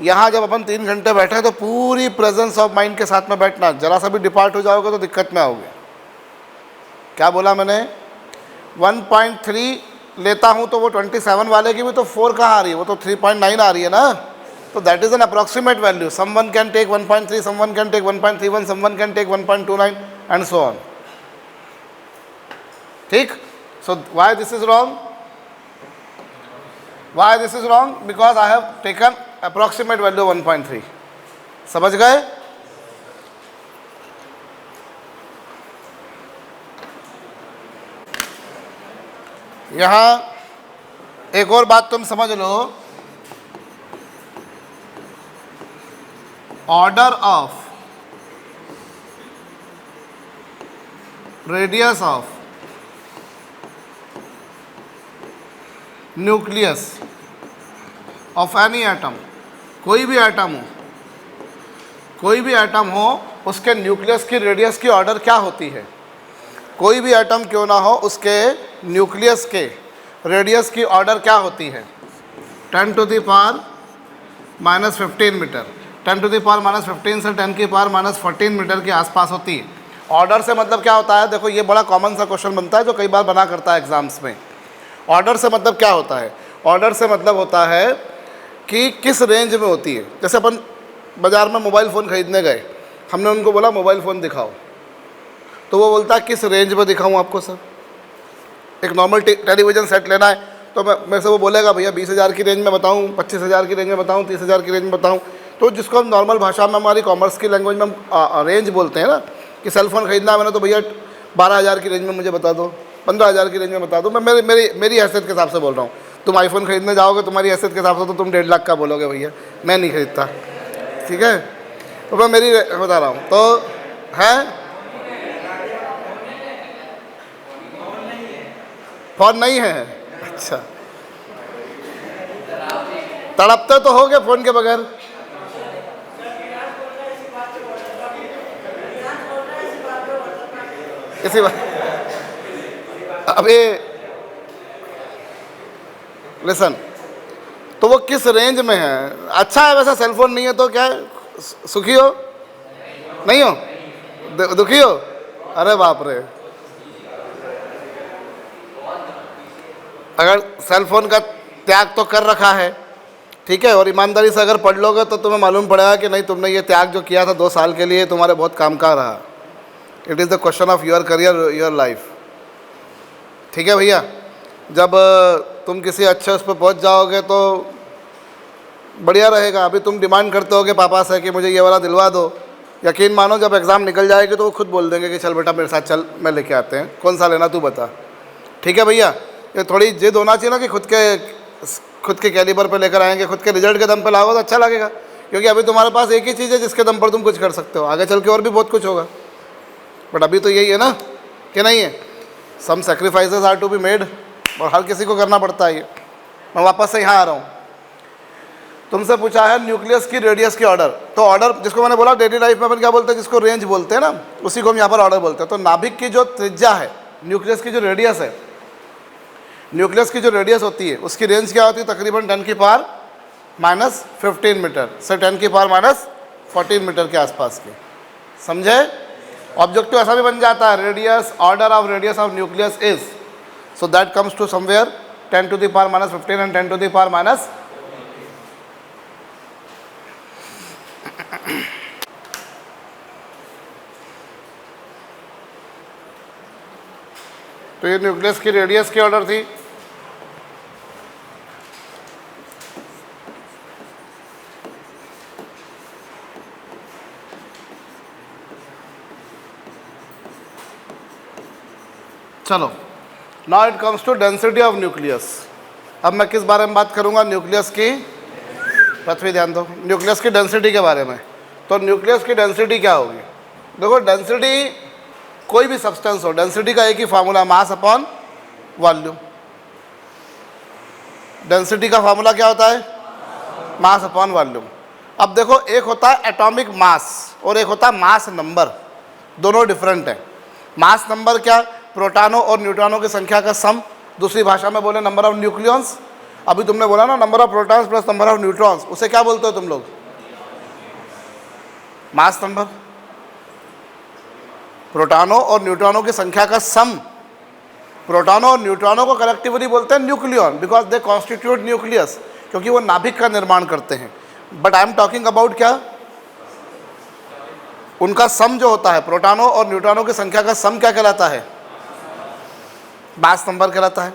यहाँ जब अपन 3 घंटे बैठे तो पूरी प्रेजेंस ऑफ माइंड के साथ में बैठना, जरा सा भी डिपार्ट हो जाओगे तो दिक्कत में आओगे। क्या बोला मैंने, 1.3 लेता हूँ तो वो 27 वाले की भी तो 4 कहाँ आ रही है, वो तो 3.9 आ रही है ना। तो that is an approximate value. Someone can take 1.3, someone can take 1.31, someone can take 1.29 and so on. ठीक। So why this is wrong, why this is wrong, because I have taken approximate value 1.3। समझ गए। यहाँ एक और बात तुम समझ लो, order of radius of nucleus of any atom, कोई भी एटम हो उसके न्यूक्लियस की रेडियस की ऑर्डर क्या होती है। कोई भी एटम क्यों ना हो, उसके न्यूक्लियस के रेडियस की ऑर्डर क्या होती है? 10 to the power minus 15 metre. 10 to the power minus 15 से 10 की पावर माइनस 14 मीटर के आसपास होती है। ऑर्डर से मतलब क्या होता है? देखो, ये बड़ा कॉमन सा क्वेश्चन बनता है जो कई बार बना करता है एग्जाम्स में। ऑर्डर से मतलब क्या होता है? ऑर्डर से मतलब होता है कि किस रेंज में होती है। जैसे अपन बाज़ार में मोबाइल फ़ोन ख़रीदने गए, हमने उनको बोला मोबाइल फ़ोन दिखाओ, तो वो बोलता है किस रेंज में दिखाऊं आपको सर? एक नॉर्मल टेलीविज़न सेट लेना है तो मेरे से वो बोलेगा भैया 20,000 की रेंज में बताऊं, 25,000 की रेंज में बताऊं, 30,000 की रेंज में बताऊं। तो जिसको हम नॉर्मल भाषा में, हमारी कॉमर्स की लैंग्वेज में हम रेंज बोलते हैं ना, कि सेल फ़ोन ख़रीदना है मैंने तो भैया 12,000 की रेंज में मुझे बता दो, 15,000 की रेंज में बता दो। मैं मेरी हैसियत के हिसाब से बोल रहा हूँ। तुम आईफोन खरीदने जाओगे, तुम्हारी हैसियत के हिसाब से तो तुम 1.5 लाख का बोलोगे भैया, मैं नहीं खरीदता, ठीक है? तो मैं मेरी बता रहा हूँ। तो है फ़ोन नहीं है? अच्छा, तड़पते तो हो गए फ़ोन के बगैर। इसी बात अभी लिसन, तो वो किस रेंज में है? अच्छा है वैसा, सेलफोन नहीं है तो क्या है? सुखी हो? नहीं हो? दुखी हो? अरे बाप रे! अगर सेलफोन का त्याग तो कर रखा है, ठीक है, और ईमानदारी से अगर पढ़ लोगे तो तुम्हें मालूम पड़ेगा कि नहीं, तुमने ये त्याग जो किया था 2 साल के लिए, तुम्हारे बहुत काम का रहा। It is the question of your career, your life, ठीक है भैया? जब तुम किसी अच्छे उस पर पहुँच जाओगे तो बढ़िया रहेगा। अभी तुम डिमांड करते होगे पापा से कि मुझे ये वाला दिलवा दो, यकीन मानो जब एग्ज़ाम निकल जाएगी तो वो खुद बोल देंगे कि चल बेटा मेरे साथ चल, मैं लेके आते हैं, कौन सा लेना तू बता, ठीक है भैया? ये थोड़ी जिद होना चाहिए ना कि खुद के कैलिबर पे लेकर आएंगे, खुद के रिजल्ट के दम पे लाओगे तो अच्छा लगेगा, क्योंकि अभी तुम्हारे पास एक ही चीज़ है जिसके दम पर तुम कुछ कर सकते हो, आगे चल के और भी बहुत कुछ होगा, बट अभी तो यही है ना, कि नहीं है? Some sacrifices are to be made, और हर किसी को करना पड़ता है ये। मैं वापस से यहाँ आ रहा हूँ। तुमसे पूछा है न्यूक्लियस की रेडियस की ऑर्डर, तो ऑर्डर जिसको मैंने बोला डेली लाइफ में अपन क्या बोलते हैं, जिसको रेंज बोलते हैं ना, उसी को हम यहाँ पर ऑर्डर बोलते हैं। तो नाभिक की जो त्रिज्या है, न्यूक्लियस की जो रेडियस है, न्यूक्लियस की जो रेडियस होती है उसकी रेंज क्या होती है? तकरीबन 10 की पावर माइनस 15 मीटर से 10 की पावर माइनस 14 मीटर के आसपास की, समझे? ऑब्जेक्टिव ऐसा भी बन जाता है, radius, order of radius of nucleus is, so that comes to somewhere 10 to the power minus 15 and 10 to the power minus. तो ये न्यूक्लियस की रेडियस की ऑर्डर थी। चलो, now it comes to density of nucleus. अब मैं किस बारे में बात करूंगा? न्यूक्लियस की, पृथ्वी ध्यान दो, न्यूक्लियस की डेंसिटी के बारे में। तो न्यूक्लियस की डेंसिटी क्या होगी? देखो, डेंसिटी कोई भी सब्सटेंस हो, डेंसिटी का एक ही formula, mass upon volume. Density का फार्मूला क्या होता है? Mass upon volume. अब देखो, एक होता है एटॉमिक मास और एक होता है मास नंबर, दोनों डिफरेंट है। मास नंबर क्या? प्रोटॉनों और न्यूट्रॉनों की संख्या का सम, दूसरी भाषा में बोले नंबर ऑफ न्यूक्लियॉन्स। अभी तुमने बोला ना number of protons plus number of neutrons, उसे क्या बोलते हो तुम लोग? Mass number. प्रोटॉनों और न्यूट्रॉनों की संख्या का सम, प्रोटॉनों और न्यूट्रॉनों को कलेक्टिवली बोलते हैं nucleon, because they constitute nucleus, क्योंकि वो नाभिक का निर्माण करते हैं। But I am talking about क्या? उनका सम जो होता है, प्रोटॉनों और न्यूट्रॉनों की संख्या का सम क्या कहलाता है? मास नंबर कहलाता है।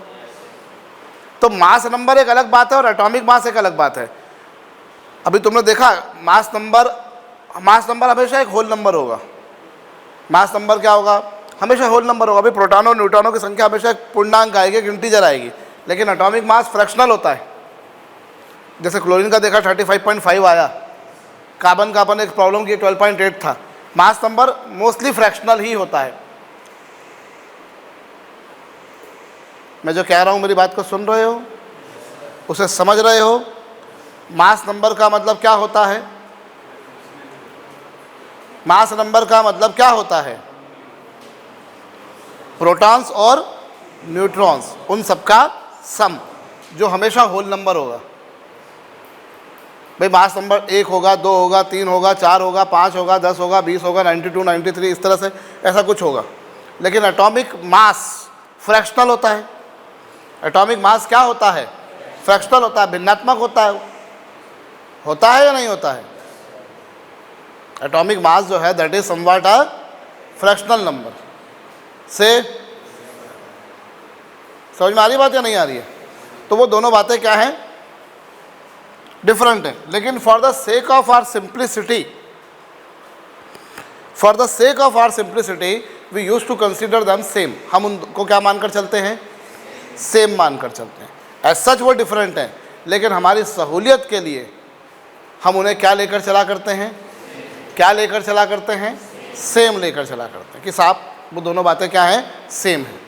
तो मास नंबर एक अलग बात है और एटॉमिक मास एक अलग बात है। अभी तुमने देखा, मास नंबर हमेशा एक होल नंबर होगा। मास नंबर क्या होगा? हमेशा होल नंबर होगा। अभी प्रोटॉनों और न्यूट्रॉनों की संख्या हमेशा एक पूर्णांक आएगी, एक इंटीजर आएगी, लेकिन एटॉमिक मास फ्रैक्शनल होता है। जैसे क्लोरीन का देखा 35.5 आया, कार्बन का अपन एक प्रॉब्लम की 12.8 था। मास नंबर मोस्टली फ्रैक्शनल ही होता है। मैं जो कह रहा हूँ मेरी बात को सुन रहे हो, उसे समझ रहे हो? मास नंबर का मतलब क्या होता है? मास नंबर का मतलब क्या होता है? प्रोटॉन्स और न्यूट्रॉन्स, उन सबका सम, जो हमेशा होल नंबर होगा। भाई मास नंबर 1 होगा, 2 होगा, 3 होगा, 4 होगा, 5 होगा, 10 होगा, 20 होगा, 92, 93, इस तरह से ऐसा कुछ होगा। लेकिन एटॉमिक मास फ्रैक्शनल होता है। एटॉमिक मास क्या होता है? फ्रैक्शनल होता है, भिन्नात्मक होता है या नहीं होता है? एटॉमिक मास जो है that is somewhat a fractional number से। समझ में आ रही बात या नहीं आ रही है? तो वो दोनों बातें क्या हैं? डिफरेंट है। लेकिन for the sake of our simplicity we use to consider them same. हम उनको क्या मानकर चलते हैं? सेम मानकर चलते हैं। एज सच वो डिफरेंट हैं, लेकिन हमारी सहूलियत के लिए हम उन्हें क्या लेकर चला करते हैं? सेम लेकर चला करते हैं कि साहब वो दोनों बातें क्या हैं? सेम हैं।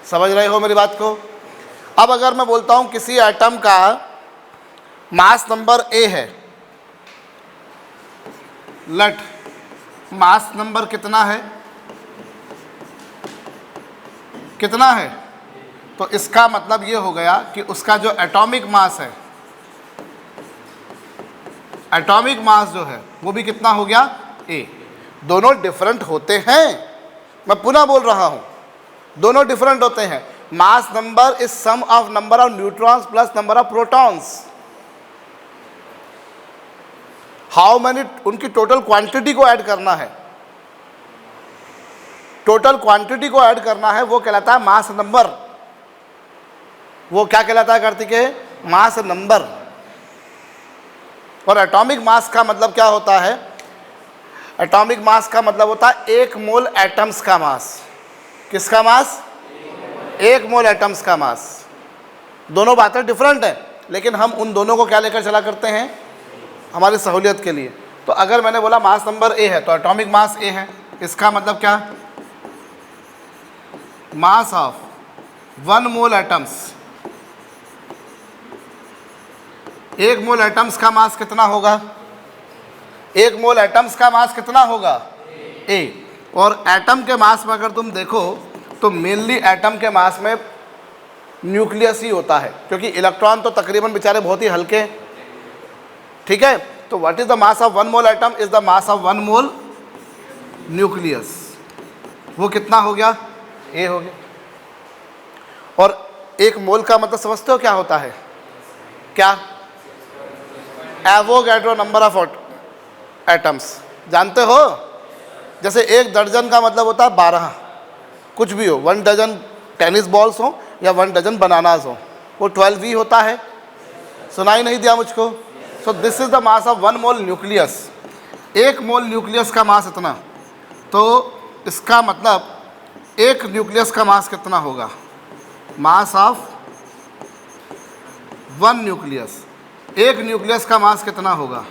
समझ रहे हो मेरी बात को? अब अगर मैं बोलता हूं किसी एटम का मास नंबर ए है, लेट मास नंबर कितना है? तो इसका मतलब ये हो गया कि उसका जो एटॉमिक मास है, एटॉमिक मास जो है वो भी कितना हो गया? ए। दोनों डिफरेंट होते हैं, मैं पुनः बोल रहा हूं, दोनों डिफरेंट होते हैं। Mass number is sum of number of neutrons plus number of protons. How many, उनकी टोटल क्वांटिटी को ऐड करना है, टोटल क्वांटिटी को ऐड करना है, वो कहलाता है मास नंबर। वो क्या कहलाता है कार्तिक? Mass number. और एटॉमिक मास का मतलब क्या होता है? एटॉमिक मास का मतलब होता है 1 मोल एटम्स का मास। किसका मास? 1 मोल एटम्स का मास। दोनों बातें डिफरेंट हैं, लेकिन हम उन दोनों को क्या लेकर चला करते हैं? हमारी सहूलियत के लिए। तो अगर मैंने बोला मास नंबर ए है तो एटॉमिक मास ए है, इसका मतलब क्या? मास of 1 mole atoms, 1 mole atoms का मास कितना होगा? 1 मोल एटम्स का मास कितना होगा? ए। और एटम के मास में अगर तुम देखो तो मेनली एटम के मास में न्यूक्लियस ही होता है, क्योंकि इलेक्ट्रॉन तो तकरीबन बेचारे बहुत ही हल्के हैं। ठीक है, तो what is the mass of 1 mole atom? Is the mass of 1 mole nucleus. वो कितना हो गया? ए हो गया। और 1 मोल का मतलब समझते हो क्या होता है? क्या? Avogadro number of atoms. जानते हो? जैसे 1 दर्जन का मतलब होता है 12, कुछ भी हो, 1 डजन टेनिस बॉल्स हो या 1 डजन बनानाज हो, वो 12 ही होता है। सुनाई नहीं दिया मुझको? So this is the mass of 1 mole nucleus. 1 mole nucleus का मास इतना, तो इसका मतलब 1 न्यूक्लियस का मास कितना होगा? Mass of 1 nucleus. 1 न्यूक्लियस का मास कितना होगा?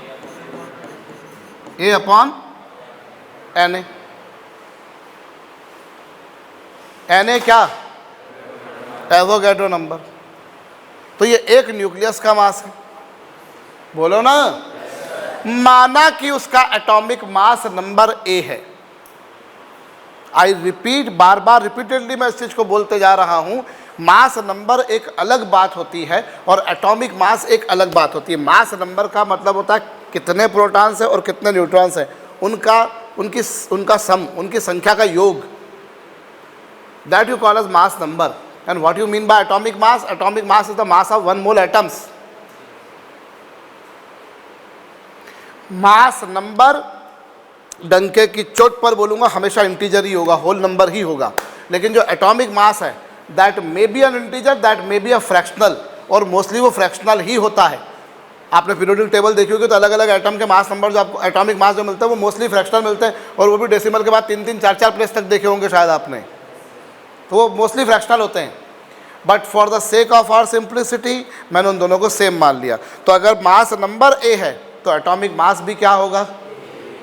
A/Na। Na क्या? Avogadro number. तो ये 1 न्यूक्लियस का मास है। बोलो ना। माना कि उसका एटॉमिक मास नंबर ए है। I repeat, bar bar repeatedly मैं इस चीज को बोलते जा रहा हूं। मास नंबर एक अलग बात होती है और एटॉमिक मास एक अलग बात होती है। मास नंबर का मतलब होता है कितने प्रोटॉन्स हैं और कितने न्यूट्रॉन्स हैं, उनका सम, उनकी संख्या का योग। That you call as mass number. And what you mean by atomic mass? Atomic mass is the mass of 1 mole atoms. Mass number डंके की चोट पर बोलूंगा हमेशा इंटीजर ही होगा, होल नंबर ही होगा। लेकिन जो एटॉमिक मास है that may be N integer, that may be a fractional, और मोस्टली वो फ्रैक्शनल ही होता है। आपने पीरियोडिक टेबल देखी होगी तो अलग अलग एटम के मास नंबर जो आपको एटॉमिक मास जो मिलते हैं वो मोस्टली फ्रैक्शनल मिलते हैं, और वो भी डेसिमल के बाद 3-3, 4-4 प्लेस तक देखे होंगे शायद आपने, तो वो मोस्टली फ्रैक्शनल होते हैं। But for the sake of our simplicity मैंने उन दोनों को सेम मान लिया। तो अगर मास नंबर ए है तो एटॉमिक मास भी क्या होगा?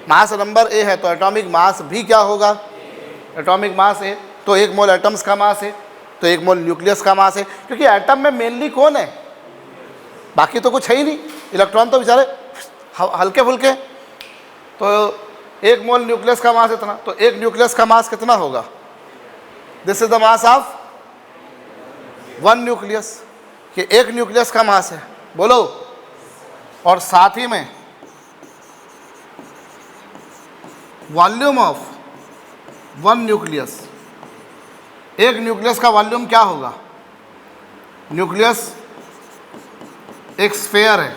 मास नंबर ए है तो एटॉमिक मास भी क्या होगा? एटॉमिक मास है। तो 1 मोल एटम्स का मास है, तो 1 मोल न्यूक्लियस का मास है, क्योंकि एटम में मेनली कौन है? बाकी तो कुछ है ही नहीं, इलेक्ट्रॉन तो बेचारे हल्के फुल्के। तो 1 मोल न्यूक्लियस का मास इतना, तो एक न्यूक्लियस का मास कितना होगा? This is the mass of 1 nucleus. ये एक न्यूक्लियस का मास है, बोलो। और साथ ही में वॉल्यूम ऑफ 1 न्यूक्लियस, एक न्यूक्लियस का वॉल्यूम क्या होगा? न्यूक्लियस एक स्फेयर है,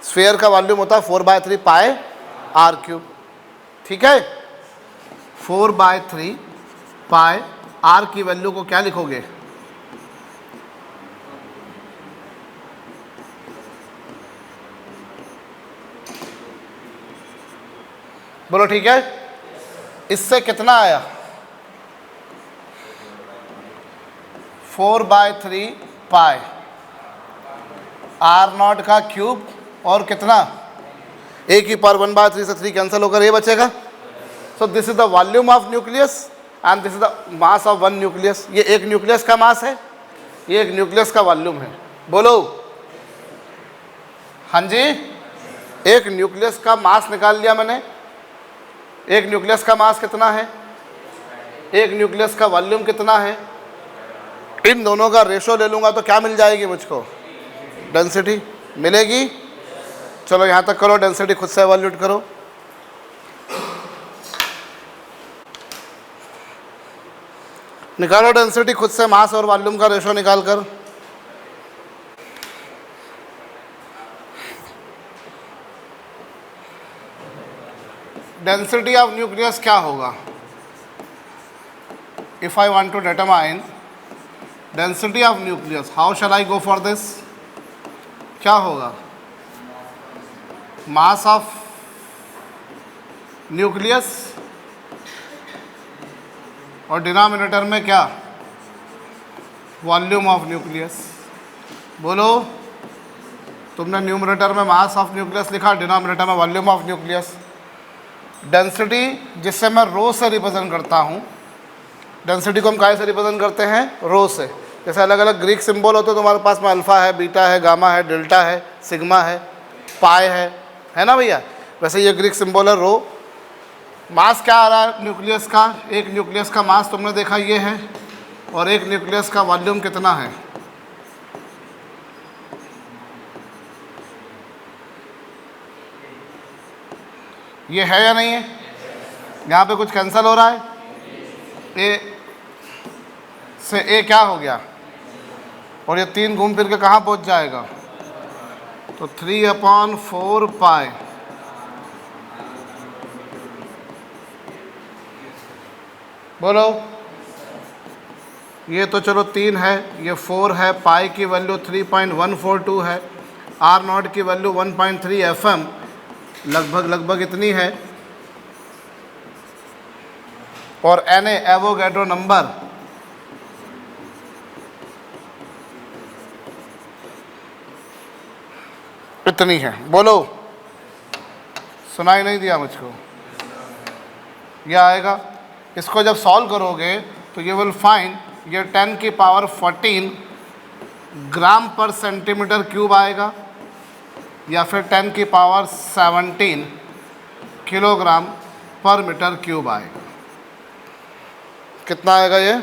स्फेयर का वॉल्यूम होता है 4/3 पाई आर क्यूब, ठीक है। 4/3 पाई आर की वैल्यू को क्या लिखोगे? बोलो ठीक है। इससे कितना आया? 4/3 पाई आर नॉट का क्यूब और कितना? ए की पावर 1/3 से 3 कैंसिल होकर ये बचेगा। So this is the volume of nucleus and this is the mass of 1 nucleus. ये एक न्यूक्लियस का मास है, ये एक न्यूक्लियस का वॉल्यूम है। बोलो हाँ जी। एक न्यूक्लियस का मास निकाल लिया मैंने। एक न्यूक्लियस का मास कितना है? एक न्यूक्लियस का वॉल्यूम कितना है? इन दोनों का रेशो ले लूँगा तो क्या मिल जाएगी मुझको? डेंसिटी मिलेगी। चलो यहाँ तक करो, डेंसिटी खुद से एवैल्यूएट करो। निकालो डेंसिटी खुद से, मास और वॉल्यूम का रेशो निकाल कर। डेंसिटी ऑफ न्यूक्लियस क्या होगा? If I want to determine density of nucleus, how shall I go for this? क्या होगा? मास ऑफ न्यूक्लियस और डिनोमिनेटर में क्या? Volume of nucleus. बोलो, तुमने न्यूमरेटर में मास ऑफ न्यूक्लियस लिखा, डिनोमिनेटर में वॉल्यूम ऑफ न्यूक्लियस। डेंसिटी जिससे मैं रो से रिप्रेजेंट करता हूँ, डेंसिटी को हम काय से रिप्रेजेंट करते हैं? रो से। जैसे अलग अलग ग्रीक सिंबल होते हैं तुम्हारे पास में, अल्फ़ा है, बीटा है, गामा है, डेल्टा है, सिग्मा है, पाई है ना भैया? वैसे ये ग्रीक सिंबल है रो। मास क्या आ रहा है न्यूक्लियस का? एक न्यूक्लियस का मास तुमने देखा ये है, और एक न्यूक्लियस का वॉल्यूम कितना है? ये है या नहीं है? यहाँ पे कुछ कैंसिल हो रहा है? ए से ए क्या हो गया? और ये 3 घूम फिर के कहाँ पहुँच जाएगा? तो 3/4 पाई बोलो। ये तो चलो 3 है, ये 4 है, पाई की वैल्यू 3.142 है, आर नॉट की वैल्यू 1.3 FM लगभग इतनी है, और Na एवोगैड्रो नंबर इतनी है। बोलो, सुनाई नहीं दिया मुझको? यह आएगा। इसको जब सॉल्व करोगे तो ये विल फाइंड ये 10 की पावर 14 ग्राम पर सेंटीमीटर क्यूब आएगा, या फिर 10 की पावर 17 किलोग्राम पर मीटर क्यूब आएगा। कितना आएगा ये?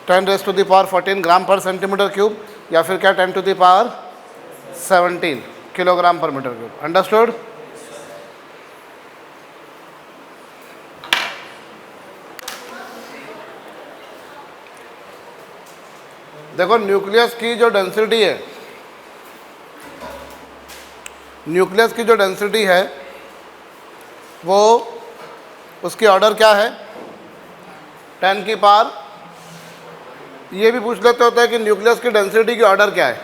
10⁻14 ग्राम पर सेंटीमीटर क्यूब, या फिर क्या 10⁻17 किलोग्राम पर मीटर क्यूब। अंडरस्टूड? देखो, न्यूक्लियस की जो डेंसिटी है, न्यूक्लियस की जो डेंसिटी है वो उसकी ऑर्डर क्या है? 10 की पावर। ये भी पूछ लेते होते हैं कि न्यूक्लियस की डेंसिटी की ऑर्डर क्या है।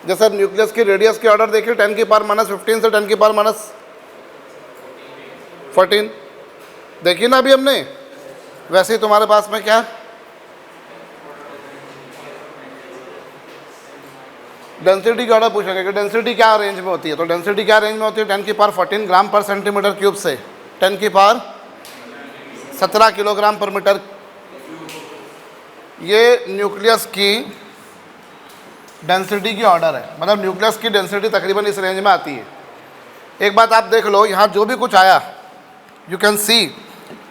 जैसे न्यूक्लियस की रेडियस की ऑर्डर देखिए, 10 की पावर -15 से 10 की पावर -14 देखिए ना अभी हमने। वैसे ही तुम्हारे पास में क्या डेंसिटी की ऑर्डर पूछेंगे कि डेंसिटी क्या रेंज में होती है। तो डेंसिटी क्या रेंज में होती है? 10 की पावर 14 ग्राम पर सेंटीमीटर क्यूब से 10 की पावर 17 किलोग्राम पर मीटर। ये न्यूक्लियस की डेंसिटी की ऑर्डर है, मतलब न्यूक्लियस की डेंसिटी तकरीबन इस रेंज में आती है। एक बात आप देख लो, यहाँ जो भी कुछ आया, you can see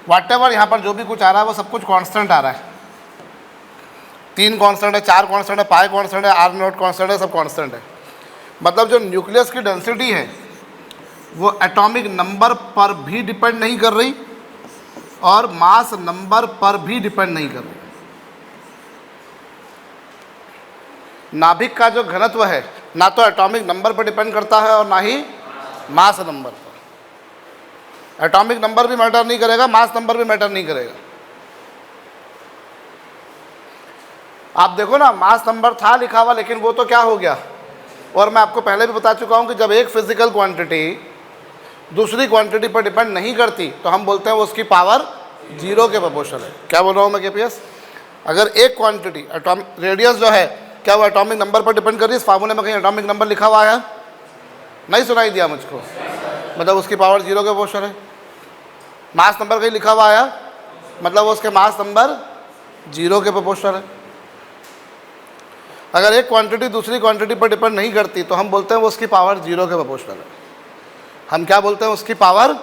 what ever, यहाँ पर जो भी कुछ आ रहा है वो सब कुछ कांस्टेंट आ रहा है। 3 कांस्टेंट है, 4 कांस्टेंट है, पाई कांस्टेंट है, आर नॉट कांस्टेंट है, सब कांस्टेंट है। मतलब जो न्यूक्लियस की डेंसिटी है वो एटॉमिक नंबर पर भी डिपेंड नहीं कर रही और मास नंबर पर भी डिपेंड नहीं कर रही। नाभिक का जो घनत्व है ना तो एटॉमिक नंबर पर डिपेंड करता है और ना ही मास नंबर पर। एटॉमिक नंबर भी मैटर नहीं करेगा, मास नंबर भी मैटर नहीं करेगा। आप देखो ना, मास नंबर था लिखा हुआ लेकिन वो तो क्या हो गया। और मैं आपको पहले भी बता चुका हूं कि जब एक फिजिकल क्वांटिटी दूसरी क्वांटिटी पर डिपेंड नहीं करती तो हम बोलते हैं वो उसकी पावर 0 के प्रोपोर्शनल है। क्या बोल रहा हूँ मैं केपीएस? अगर एक क्वांटिटी एटॉमिक रेडियस जो है क्या वो एटॉमिक नंबर पर डिपेंड कर रही है? इस फार्मूले में कहीं एटॉमिक नंबर लिखा हुआ है? नहीं सुनाई दिया मुझको? मतलब उसकी पावर 0 के प्रोपोर्शनल है। मास नंबर कहीं लिखा हुआ आया? मतलब वो उसके मास नंबर 0 के प्रोपोर्शनल है। अगर एक क्वांटिटी दूसरी क्वांटिटी पर डिपेंड नहीं करती तो हम बोलते हैं वो उसकी पावर 0 के प्रोपोर्शनल है। हम क्या बोलते हैं? उसकी पावर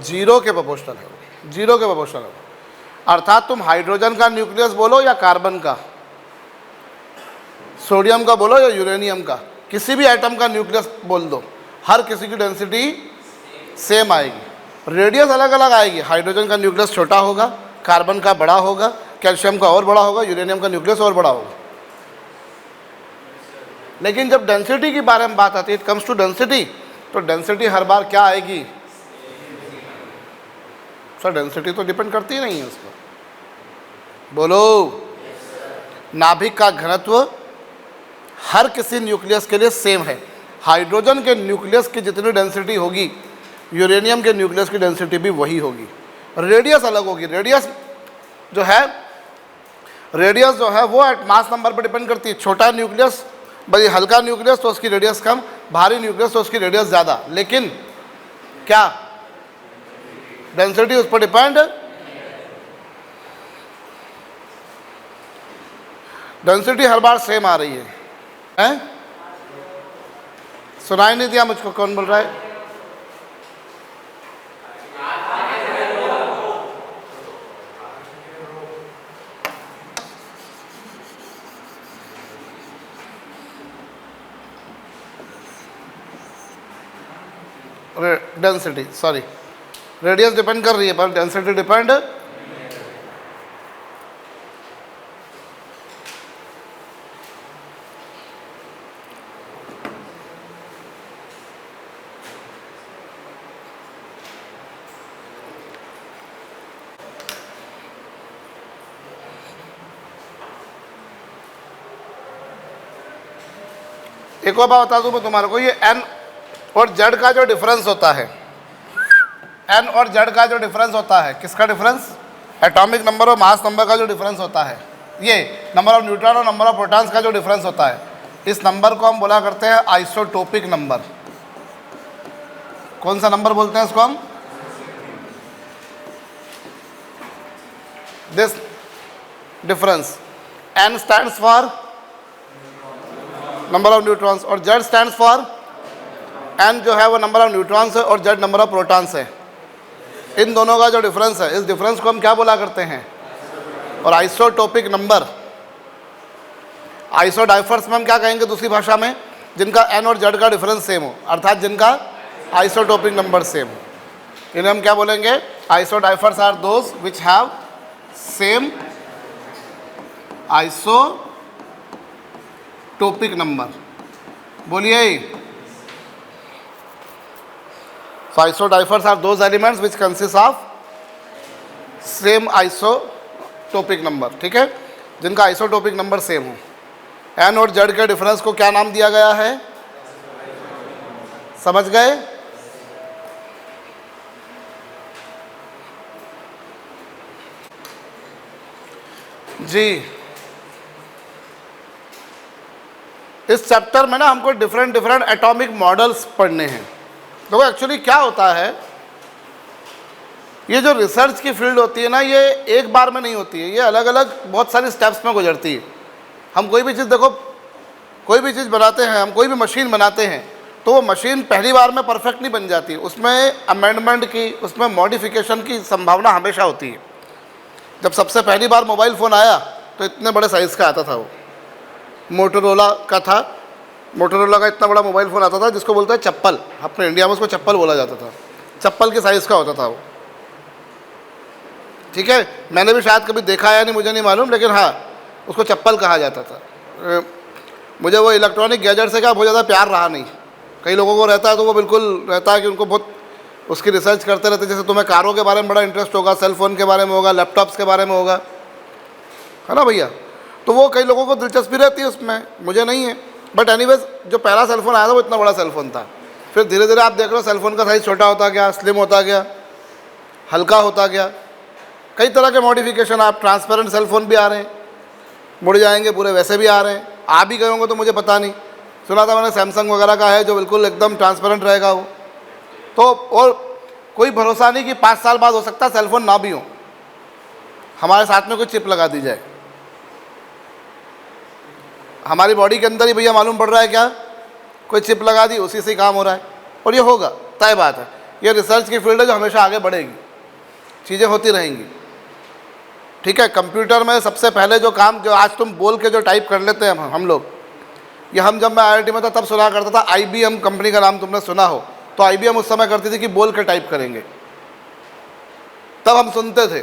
0 के प्रोपोर्शनल है, 0 के प्रोपोर्शनल है। अर्थात तुम हाइड्रोजन का न्यूक्लियस बोलो या कार्बन का, सोडियम का बोलो या यूरेनियम का, किसी भी एटम का न्यूक्लियस बोल दो, हर किसी की डेंसिटी सेम आएगी। रेडियस अलग अलग आएगी। हाइड्रोजन का न्यूक्लियस छोटा होगा, कार्बन का बड़ा होगा, कैल्शियम का और बड़ा होगा, यूरेनियम का न्यूक्लियस और बड़ा होगा। लेकिन जब डेंसिटी के बारे में बात आती है, इट कम्स टू डेंसिटी, तो डेंसिटी हर बार क्या आएगी? सर डेंसिटी तो डिपेंड करती ही नहीं है उस पर। बोलो। नाभिक का घनत्व हर किसी न्यूक्लियस के लिए सेम है। हाइड्रोजन के न्यूक्लियस की जितनी डेंसिटी होगी यूरेनियम के न्यूक्लियस की डेंसिटी भी वही होगी। रेडियस अलग होगी। रेडियस जो है वो मास नंबर पर डिपेंड करती है। छोटा न्यूक्लियस भाई, हल्का न्यूक्लियस तो उसकी रेडियस कम, भारी न्यूक्लियस तो उसकी रेडियस ज़्यादा, लेकिन क्या डेंसिटी उस पर डिपेंड? डेंसिटी हर बार सेम आ रही है, हैं? सुनाई नहीं दिया मुझको? कौन बोल रहा है? डेंसिटी, सॉरी, रेडियस डिपेंड कर रही है पर डेंसिटी डिपेंड। एक और बात बता दूं मैं तुम्हारे को, ये एन और जेड का जो डिफरेंस होता है, एन और जेड का जो डिफरेंस होता है, किसका डिफरेंस? एटॉमिक नंबर और मास नंबर का जो डिफरेंस होता है, ये नंबर ऑफ न्यूट्रॉन और नंबर ऑफ प्रोटॉन्स का जो डिफरेंस होता है, इस नंबर को हम बोला करते हैं आइसोटोपिक नंबर। कौन सा नंबर बोलते हैं इसको हम? This difference. N stands for number of neutrons और जेड स्टैंड्स फॉर, एन जो है वो नंबर ऑफ न्यूट्रॉन्स है और जेड नंबर ऑफ प्रोटॉन्स है। इन दोनों का जो डिफरेंस है, इस डिफरेंस को हम क्या बोला करते हैं? और आइसोटोपिक नंबर। आइसोडाइफर्स में हम क्या कहेंगे दूसरी भाषा में? जिनका एन और जेड का डिफरेंस सेम हो, अर्थात जिनका आइसोटोपिक नंबर सेम हो, इन्हें हम क्या बोलेंगे? Isodiaphers are those which have same isotopic number. बोलिए। So isodiphers are those elements which consist of same isotopic number, ठीक है, जिनका आइसोटोपिक नंबर सेम हो। एन और जेड के डिफरेंस को क्या नाम दिया गया है? समझ गए? जी, इस चैप्टर में ना हमको डिफरेंट एटॉमिक मॉडल्स पढ़ने हैं। देखो एक्चुअली क्या होता है, ये जो रिसर्च की फील्ड होती है ना, ये एक बार में नहीं होती है, ये अलग अलग बहुत सारी स्टेप्स में गुजरती है। हम कोई भी चीज़, देखो कोई भी चीज़ बनाते हैं, हम कोई भी मशीन बनाते हैं तो वो मशीन पहली बार में परफेक्ट नहीं बन जाती, उसमें अमेंडमेंट की, उसमें मॉडिफिकेशन की संभावना हमेशा होती है। जब सबसे पहली बार मोबाइल फ़ोन आया तो इतने बड़े साइज़ का आता था, वो मोटोरोला का था। मोटोरोला का इतना बड़ा मोबाइल फ़ोन आता था जिसको बोलते हैं चप्पल, अपने इंडिया में उसको चप्पल बोला जाता था, चप्पल के साइज़ का होता था वो। ठीक है, मैंने भी शायद कभी देखा है नहीं, मुझे नहीं मालूम, लेकिन हाँ उसको चप्पल कहा जाता था। मुझे वो इलेक्ट्रॉनिक गैजेट से क्या बहुत ज़्यादा प्यार रहा नहीं। कई लोगों को रहता है तो वो बिल्कुल रहता है कि उनको बहुत उसकी रिसर्च करते रहते हैं। जैसे तुम्हें कारों के बारे में बड़ा इंटरेस्ट होगा, सेल फ़ोन के बारे में होगा, लैपटॉप्स के बारे में होगा, है ना भैया। तो वो कई लोगों को दिलचस्पी रहती है उसमें, मुझे नहीं है। बट एनीवेज जो पहला सेल फ़ोन आया था वो इतना बड़ा सेल फ़ोन था। फिर धीरे धीरे आप देख रहे हो सेल फ़ोन का साइज़ छोटा होता गया, स्लिम होता गया, हल्का होता गया, कई तरह के मॉडिफिकेशन। आप ट्रांसपेरेंट सेल फ़ोन भी आ रहे हैं, मुड़ जाएंगे पूरे, वैसे भी आ रहे हैं। आ भी गए होंगे तो मुझे पता नहीं, सुना था मैंने सैमसंग वगैरह का है जो बिल्कुल एकदम ट्रांसपेरेंट रहेगा वो। तो और कोई भरोसा नहीं कि 5 साल बाद हो सकता है सेल फ़ोन ना भी हो, हमारे साथ में कोई चिप लगा दी जाए। हमारी बॉडी के अंदर ही भैया मालूम पड़ रहा है क्या, कोई चिप लगा दी, उसी से काम हो रहा है। और ये होगा, तय बात है। ये रिसर्च की फील्ड है जो हमेशा आगे बढ़ेगी, चीज़ें होती रहेंगी। ठीक है, कंप्यूटर में सबसे पहले जो काम, जो आज तुम बोल के जो टाइप कर लेते हैं हम लोग, ये हम जब मैं IIT में था तब सुना करता था। IBM कंपनी का नाम तुमने सुना हो तो IBM उस समय करती थी कि बोल के टाइप करेंगे। तब हम सुनते थे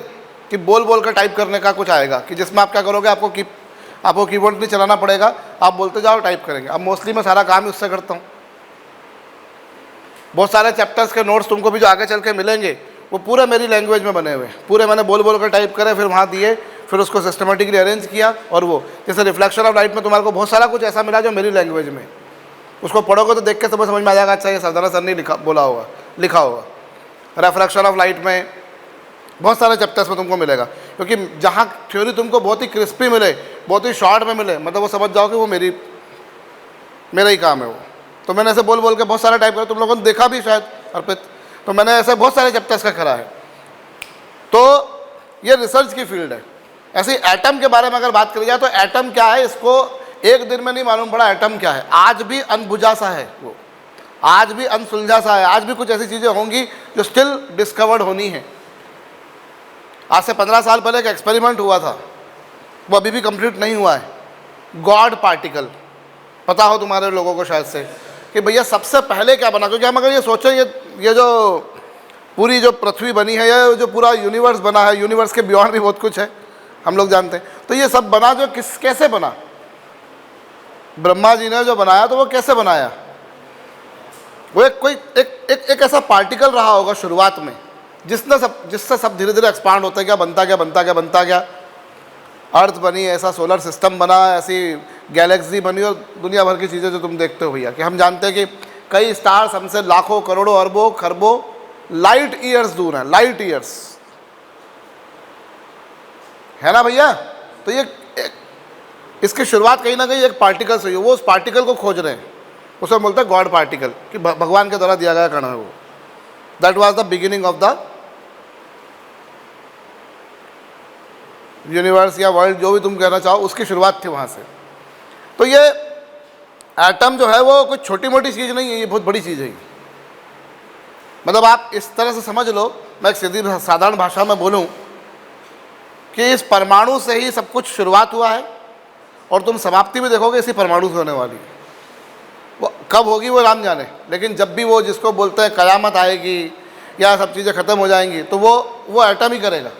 कि बोल बोल कर टाइप करने का कुछ आएगा, कि जिसमें आप क्या करोगे, आपको कीबोर्ड नहीं चलाना पड़ेगा, आप बोलते जाओ, टाइप करेंगे। अब मोस्टली मैं सारा काम ही उससे करता हूँ। बहुत सारे चैप्टर्स के नोट्स तुमको भी जो आगे चल के मिलेंगे वो पूरे मेरी लैंग्वेज में बने हुए, पूरे मैंने बोल बोल कर टाइप करे, फिर वहाँ दिए, फिर उसको सिस्टमेटिकली अरेंज किया। और वो जैसे रिफ्लेक्शन ऑफ लाइट में तुम्हारे को बहुत सारा कुछ ऐसा मिला जो मेरी लैंग्वेज में, उसको पढ़ोगे तो देख के समझ में आ जाएगा, अच्छा ये सरदाना सर ने लिखा होगा। रिफ्लेक्शन ऑफ लाइट में बहुत सारे चैप्टर्स में तुमको मिलेगा, क्योंकि जहाँ थ्योरी तुमको बहुत ही क्रिस्पी मिले, बहुत ही शॉर्ट में मिले, मतलब वो समझ जाओ कि वो मेरा ही काम है वो। तो मैंने ऐसे बोल बोल के बहुत सारा टाइप करा, तुम लोगों ने देखा भी शायद अर्पित, तो मैंने ऐसे बहुत सारे चैप्टर्स का करा है। तो ये रिसर्च की फील्ड है। ऐसे ही एटम के बारे में अगर बात करी जाए तो एटम क्या है, इसको एक दिन में नहीं मालूम पड़ा एटम क्या है। आज भी अनबुझा सा है वो, आज भी अनसुलझा सा है, आज भी कुछ ऐसी चीज़ें होंगी जो स्टिल डिस्कवर्ड होनी है। आज से 15 साल पहले एक एक्सपेरिमेंट हुआ था, वो अभी भी कंप्लीट नहीं हुआ है। गॉड पार्टिकल, पता हो तुम्हारे लोगों को शायद से कि भैया सबसे पहले क्या बना। क्योंकि हम अगर ये सोचें, ये जो पूरी जो पृथ्वी बनी है, ये जो पूरा यूनिवर्स बना है, यूनिवर्स के बियॉन्ड भी बहुत कुछ है हम लोग जानते हैं। तो ये सब बना जो कैसे बना, ब्रह्मा जी ने जो बनाया तो वो कैसे बनाया, वो एक ऐसा पार्टिकल रहा होगा शुरुआत में जिससे सब धीरे धीरे एक्सपांड होता गया, बनता गया। अर्थ बनी, ऐसा सोलर सिस्टम बना, ऐसी गैलेक्सी बनी, और दुनिया भर की चीज़ें जो तुम देखते हो भैया, कि हम जानते हैं कि कई स्टार्स हमसे लाखों करोड़ों अरबों खरबों लाइट ईयर्स दूर हैं, लाइट ईयर्स, है ना भैया। तो ये इसकी शुरुआत कहीं ना कहीं एक पार्टिकल से हुई, वो उस पार्टिकल को खोज रहे हैं, उसे बोलते हैं गॉड पार्टिकल, कि भगवान के द्वारा दिया गया कण है वो। That was the beginning of the universe या वर्ल्ड, जो भी तुम कहना चाहो, उसकी शुरुआत थी वहाँ से। तो ये एटम जो है वो कोई छोटी मोटी चीज़ नहीं है, ये बहुत बड़ी चीज़ है। मतलब आप इस तरह से समझ लो, मैं एक सीधी साधारण भाषा में बोलूँ कि इस परमाणु से ही सब कुछ शुरुआत हुआ है, और तुम समाप्ति भी देखोगे इसी परमाणु से होने वाली है। वो कब होगी वो राम जाने, लेकिन जब भी वो जिसको बोलते हैं कयामत आएगी या सब चीज़ें ख़त्म हो जाएंगी, तो वो एटम ही करेगा,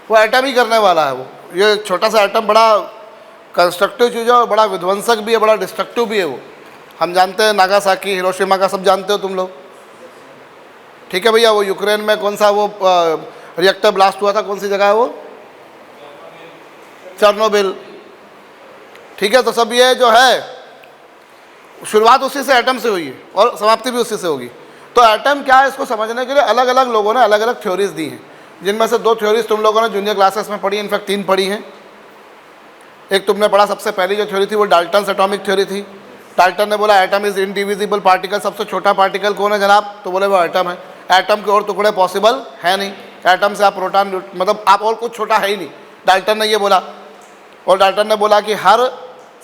वो एटम ही करने वाला है। वो ये छोटा सा एटम बड़ा कंस्ट्रक्टिव चीज़ है और बड़ा विध्वंसक भी है, बड़ा डिस्ट्रक्टिव भी है वो। हम जानते हैं नागासाकी, हिरोशिमा का सब जानते हो तुम लोग, ठीक है भैया। वो यूक्रेन में कौन सा वो रिएक्टर ब्लास्ट हुआ था, कौन सी जगह है वो, चेरनोबिल, ठीक है। तो सब ये जो है शुरुआत उसी से एटम से हुई है और समाप्ति भी उसी से होगी। तो एटम क्या है, इसको समझने के लिए अलग अलग लोगों ने अलग अलग थ्योरीज दी हैं, जिनमें से 2 थ्योरीज तुम लोगों ने जूनियर क्लासेस में पढ़ी, इनफैक्ट 3 पढ़ी हैं। एक तुमने पढ़ा, सबसे पहली जो थ्योरी थी वो डाल्टन्स एटॉमिक थ्योरी थी। डाल्टन ने बोला एटम इज इनडिविजिबल पार्टिकल, सबसे छोटा पार्टिकल कौन है जनाब, तो बोले वो एटम है। एटम के और टुकड़े पॉसिबल है नहीं, एटम से आप प्रोटॉन, मतलब आप और कुछ छोटा है ही नहीं, डाल्टन ने ये बोला। और डाल्टन ने बोला कि हर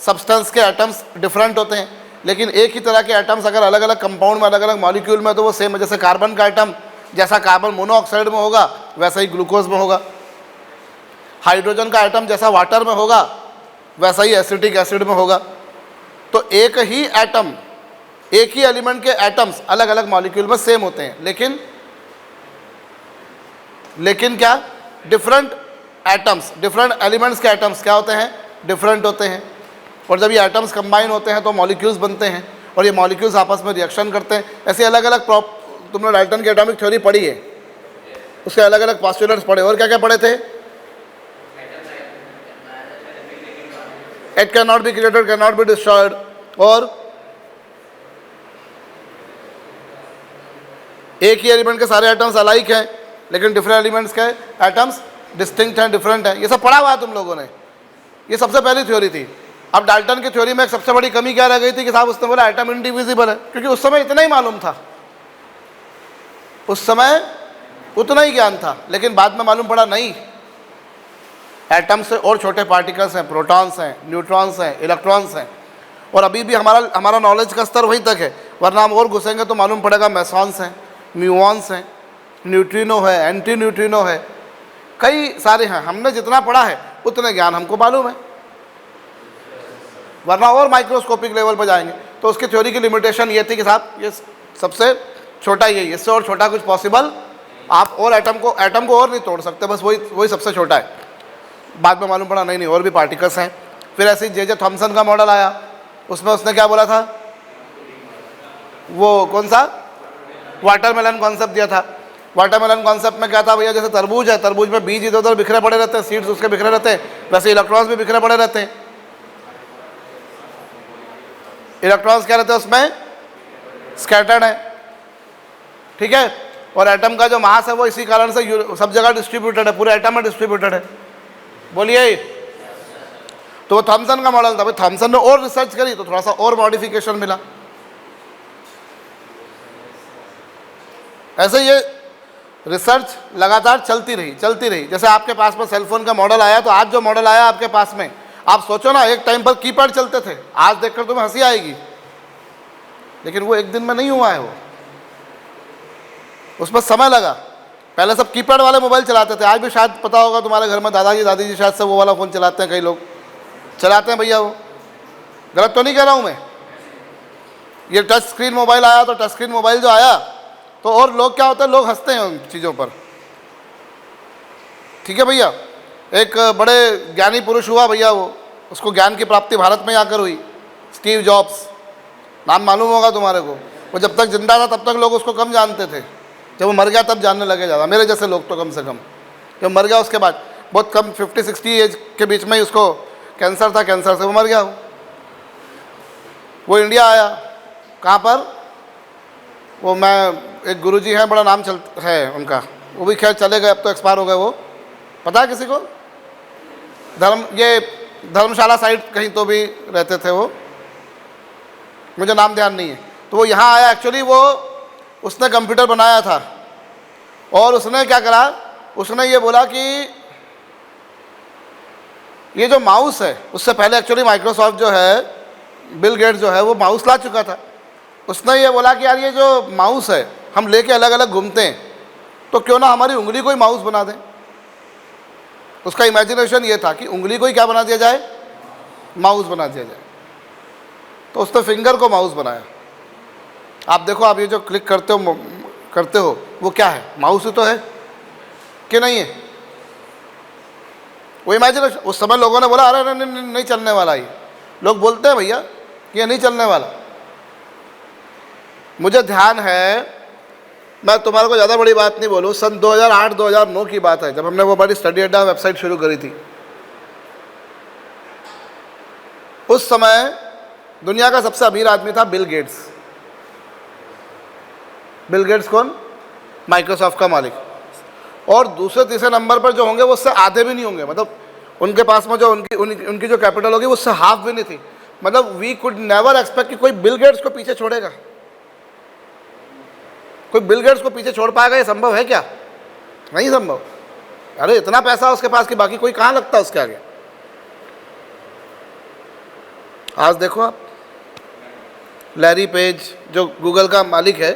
सब्सटेंस के एटम्स डिफरेंट होते हैं, लेकिन एक ही तरह के एटम्स अगर अलग अलग कंपाउंड में, अलग अलग मॉलिक्यूल में, तो वो सेम है। जैसे कार्बन का एटम जैसा कार्बन मोनोऑक्साइड में होगा वैसा ही ग्लूकोज में होगा। हाइड्रोजन का एटम जैसा वाटर में होगा वैसा ही एसिटिक एसिड में होगा। तो एक ही एटम, एक ही एलिमेंट के एटम्स अलग अलग मॉलिक्यूल में सेम होते हैं, लेकिन क्या, डिफरेंट एटम्स, डिफरेंट एलिमेंट्स के एटम्स क्या होते हैं, डिफरेंट होते हैं। और जब ये एटम्स कंबाइन होते हैं तो मॉलिक्यूल्स बनते हैं, और ये मॉलिक्यूल्स आपस में रिएक्शन करते हैं। ऐसे अलग अलग तुमने डाल्टन की एटॉमिक थ्योरी पढ़ी है, उसके अलग अलग पोस्टुलेट्स पढ़े, और क्या क्या पढ़े थे? It can not be created, can not be destroyed, और एक ही एलिमेंट के सारे एटम्स अलाइक हैं लेकिन डिफरेंट एलिमेंट्स के एटम्स डिस्टिंक्ट हैं, डिफरेंट हैं। ये सब पढ़ा हुआ है तुम लोगों ने, ये सबसे पहली थ्योरी थी। अब डाल्टन की थ्योरी में एक सबसे बड़ी कमी क्या रह गई थी कि साहब उसने बोला एटम इंडिविजिबल है, क्योंकि उस समय इतना ही मालूम था, उस समय उतना ही ज्ञान था। लेकिन बाद में मालूम पड़ा नहीं, एटम से और छोटे पार्टिकल्स हैं, प्रोटॉन्स हैं, न्यूट्रॉन्स हैं, इलेक्ट्रॉन्स हैं। और अभी भी हमारा नॉलेज का स्तर वहीं तक है, वरना हम और घुसेंगे तो मालूम पड़ेगा मेसॉन्स हैं, म्यूऑन्स हैं, न्यूट्रिनो है, एंटी न्यूट्रिनो है, कई सारे हैं। हमने जितना पढ़ा है उतने ज्ञान हमको मालूम है, वरना और माइक्रोस्कोपिक लेवल पर जाएंगे। तो उसकी थ्योरी की लिमिटेशन ये थी कि साहब ये सबसे छोटा ही है, इससे और छोटा कुछ पॉसिबल, आप और एटम को और नहीं तोड़ सकते, बस वही सबसे छोटा है। बाद में मालूम पड़ा नहीं और भी पार्टिकल्स हैं। फिर ऐसे ही जे थॉमसन का मॉडल आया, उसमें उसने क्या बोला था, वो कौन सा वाटरमेलन कॉन्सेप्ट दिया था। वाटरमेलन कॉन्सेप्ट में क्या था भैया, जैसे तरबूज है, तरबूज में बीज इधर उधर बिखरे पड़े रहते हैं, सीड्स उसके बिखरे रहते हैं, वैसे इलेक्ट्रॉन्स भी बिखरे पड़े रहते हैं। इलेक्ट्रॉन्स क्या रहते हैं उसमें, स्कैटर्ड है, ठीक है। और एटम का जो मास है वो इसी कारण से सब जगह डिस्ट्रीब्यूटेड है, पूरे एटम में डिस्ट्रीब्यूटेड है। बोलिए, तो वो थॉमसन का मॉडल था। भाई थॉमसन ने और रिसर्च करी तो थोड़ा सा और मॉडिफिकेशन मिला। ऐसे ये रिसर्च लगातार चलती रही। जैसे आपके पास में सेलफोन का मॉडल आया, तो आज जो मॉडल आया आपके पास में, आप सोचो ना, एक टाइम पर कीपैड चलते थे, आज देखकर तुम्हें हंसी आएगी, लेकिन वो एक दिन में नहीं हुआ है, वो उसमें समय लगा। पहले सब कीपैड वाले मोबाइल चलाते थे, आज भी शायद पता होगा तुम्हारे घर में दादाजी दादी शायद से वो वाला फ़ोन चलाते हैं, कई लोग चलाते हैं भैया। वो गलत तो नहीं कह रहा हूँ मैं। ये टच स्क्रीन मोबाइल आया, तो टच स्क्रीन मोबाइल जो आया तो और लोग क्या होता है, लोग हंसते हैं उन चीज़ों पर, ठीक है भैया। एक बड़े ज्ञानी पुरुष हुआ भैया, वो उसको ज्ञान की प्राप्ति भारत में आकर हुई, स्टीव जॉब्स, नाम मालूम होगा तुम्हारे को। वो जब तक जिंदा था तब तक लोग उसको कम जानते थे, जब वो मर गया तब जानने लगे ज़्यादा, मेरे जैसे लोग तो कम से कम। जब मर गया उसके बाद बहुत कम 50-60 एज के बीच में ही उसको कैंसर था, कैंसर से वो मर गया। वो इंडिया आया, कहाँ पर, वो मैं एक गुरुजी हैं, बड़ा नाम चलता है उनका, वो भी खैर चले गए, अब तो एक्सपायर हो गए। वो पता है किसी को, धर्मशाला साइड कहीं तो भी रहते थे वो, मुझे नाम ध्यान नहीं है। तो वो यहाँ आया, एक्चुअली वो उसने कंप्यूटर बनाया था, और उसने क्या करा, उसने ये बोला कि ये जो माउस है, उससे पहले एक्चुअली माइक्रोसॉफ्ट जो है, बिल गेट्स जो है, वो माउस ला चुका था। उसने ये बोला कि यार ये जो माउस है हम लेके अलग अलग घूमते हैं, तो क्यों ना हमारी उंगली को ही माउस बना दें। उसका इमेजिनेशन ये था कि उंगली को ही क्या बना दिया जाए, माउस बना दिया जाए। तो उसने फिंगर को माउस बनाया। आप देखो, आप ये जो क्लिक करते हो वो क्या है, माउस ही तो है कि नहीं है। वो इमेजिनेशन, उस समय लोगों ने बोला अरे नहीं चलने वाला, ये लोग बोलते हैं भैया ये नहीं चलने वाला। मुझे ध्यान है, मैं तुम्हारे को ज़्यादा बड़ी बात नहीं बोलूँ, सन 2008-2009 की बात है, जब हमने वो बड़ी स्टडी अड्डा वेबसाइट शुरू करी थी। उस समय दुनिया का सबसे अमीर आदमी था बिल गेट्स। बिल गेट्स कौन, माइक्रोसॉफ्ट का मालिक। और दूसरे तीसरे नंबर पर जो होंगे वो उससे आधे भी नहीं होंगे, मतलब उनके पास में जो उनकी जो कैपिटल होगी वो उससे हाफ भी नहीं थी। मतलब वी कुड नेवर एक्सपेक्ट कि कोई बिल गेट्स को पीछे छोड़ेगा, कोई बिल गेट्स को पीछे छोड़ पाएगा, ये संभव है क्या, नहीं संभव। अरे इतना पैसा उसके पास कि बाकी कोई कहाँ लगता उसके आगे। आज देखो आप, लैरी पेज जो गूगल का मालिक है,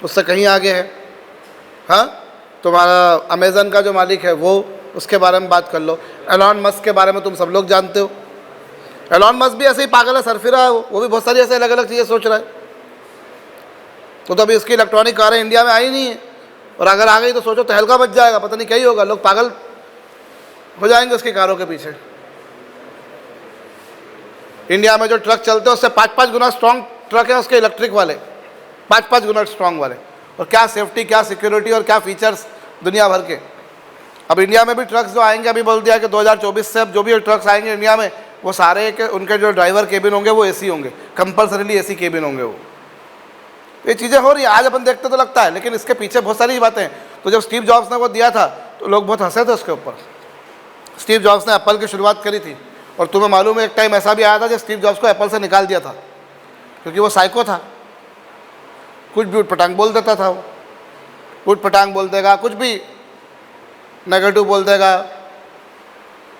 उससे कहीं आगे है। हाँ, तुम्हारा अमेज़न का जो मालिक है वो, उसके बारे में बात कर लो। एलॉन मस्क के बारे में तुम सब लोग जानते हो। एलॉन मस्क भी ऐसे ही पागल है, सरफिरा है, वो भी बहुत सारी ऐसे अलग अलग चीज़ें सोच रहा है। तो अभी इसकी इलेक्ट्रॉनिक कारें इंडिया में आई नहीं है, और अगर आ गई तो सोचो तहलका मच जाएगा, पता नहीं क्या ही होगा, लोग पागल हो जाएंगे उसकी कारों के पीछे। इंडिया में जो ट्रक चलते हैं उससे 5-5 गुना स्ट्रॉन्ग ट्रक है उसके इलेक्ट्रिक वाले, 5-5 गुना स्ट्रॉन्ग वाले, और क्या सेफ्टी, क्या सिक्योरिटी और क्या फीचर्स दुनिया भर के। अब इंडिया में भी ट्रक्स जो आएंगे, अभी बोल दिया कि 2024 से अब जो भी ट्रक्स आएंगे इंडिया में, वो सारे के उनके जो ड्राइवर केबिन होंगे वो एसी होंगे, कंपलसरीली एसी केबिन होंगे वो। ये चीज़ें हो रही हैं, आज अपन देखते तो लगता है, लेकिन इसके पीछे बहुत सारी बातें। तो जब स्टीव जॉब्स ने वो दिया था तो लोग बहुत हंसे थे उसके ऊपर। स्टीव जॉब्स ने एप्पल की शुरुआत करी थी, और तुम्हें मालूम है एक टाइम ऐसा भी आया था जब स्टीव जॉब्स को एप्पल से निकाल दिया था, क्योंकि वो साइको था, कुछ भी उटपटांग बोल देता था। वो उटपटांग बोल देगा, कुछ भी नेगेटिव बोल देगा,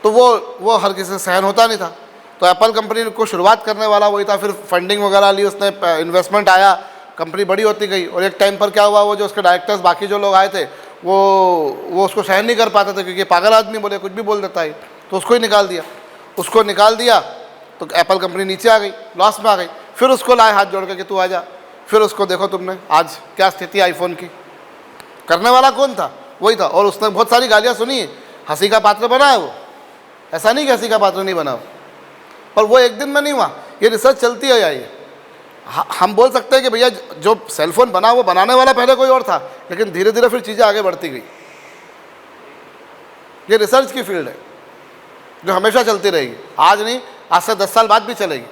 तो वो हर किसी से सहन होता नहीं था। तो एप्पल कंपनी को शुरुआत करने वाला वही था, फिर फंडिंग वगैरह ली उसने, इन्वेस्टमेंट आया, कंपनी बड़ी होती गई, और एक टाइम पर क्या हुआ, वो जो उसके डायरेक्टर्स बाकी जो लोग आए थे वो उसको सहन नहीं कर पाते थे, क्योंकि पागल आदमी बोले, कुछ भी बोल देता है, तो उसको ही निकाल दिया। उसको निकाल दिया तो एप्पल कंपनी नीचे आ गई, लॉस में आ गई। फिर उसको लाए हाथ जोड़ के कि तू आ जा। फिर उसको देखो तुमने आज क्या स्थिति आईफोन की। करने वाला कौन था? वही था, और उसने बहुत सारी गालियाँ सुनी, हंसी का पात्र बना है वो, ऐसा नहीं कि हंसी का पात्र नहीं बना। और वो एक दिन में नहीं हुआ, ये रिसर्च चलती है आई। हम बोल सकते हैं कि भैया जो सेलफोन बना वो बनाने वाला पहले कोई और था, लेकिन धीरे धीरे फिर चीज़ें आगे बढ़ती गई। ये रिसर्च की फील्ड है जो हमेशा चलती रहेगी, आज नहीं, आज से 10 साल बाद भी चलेगी,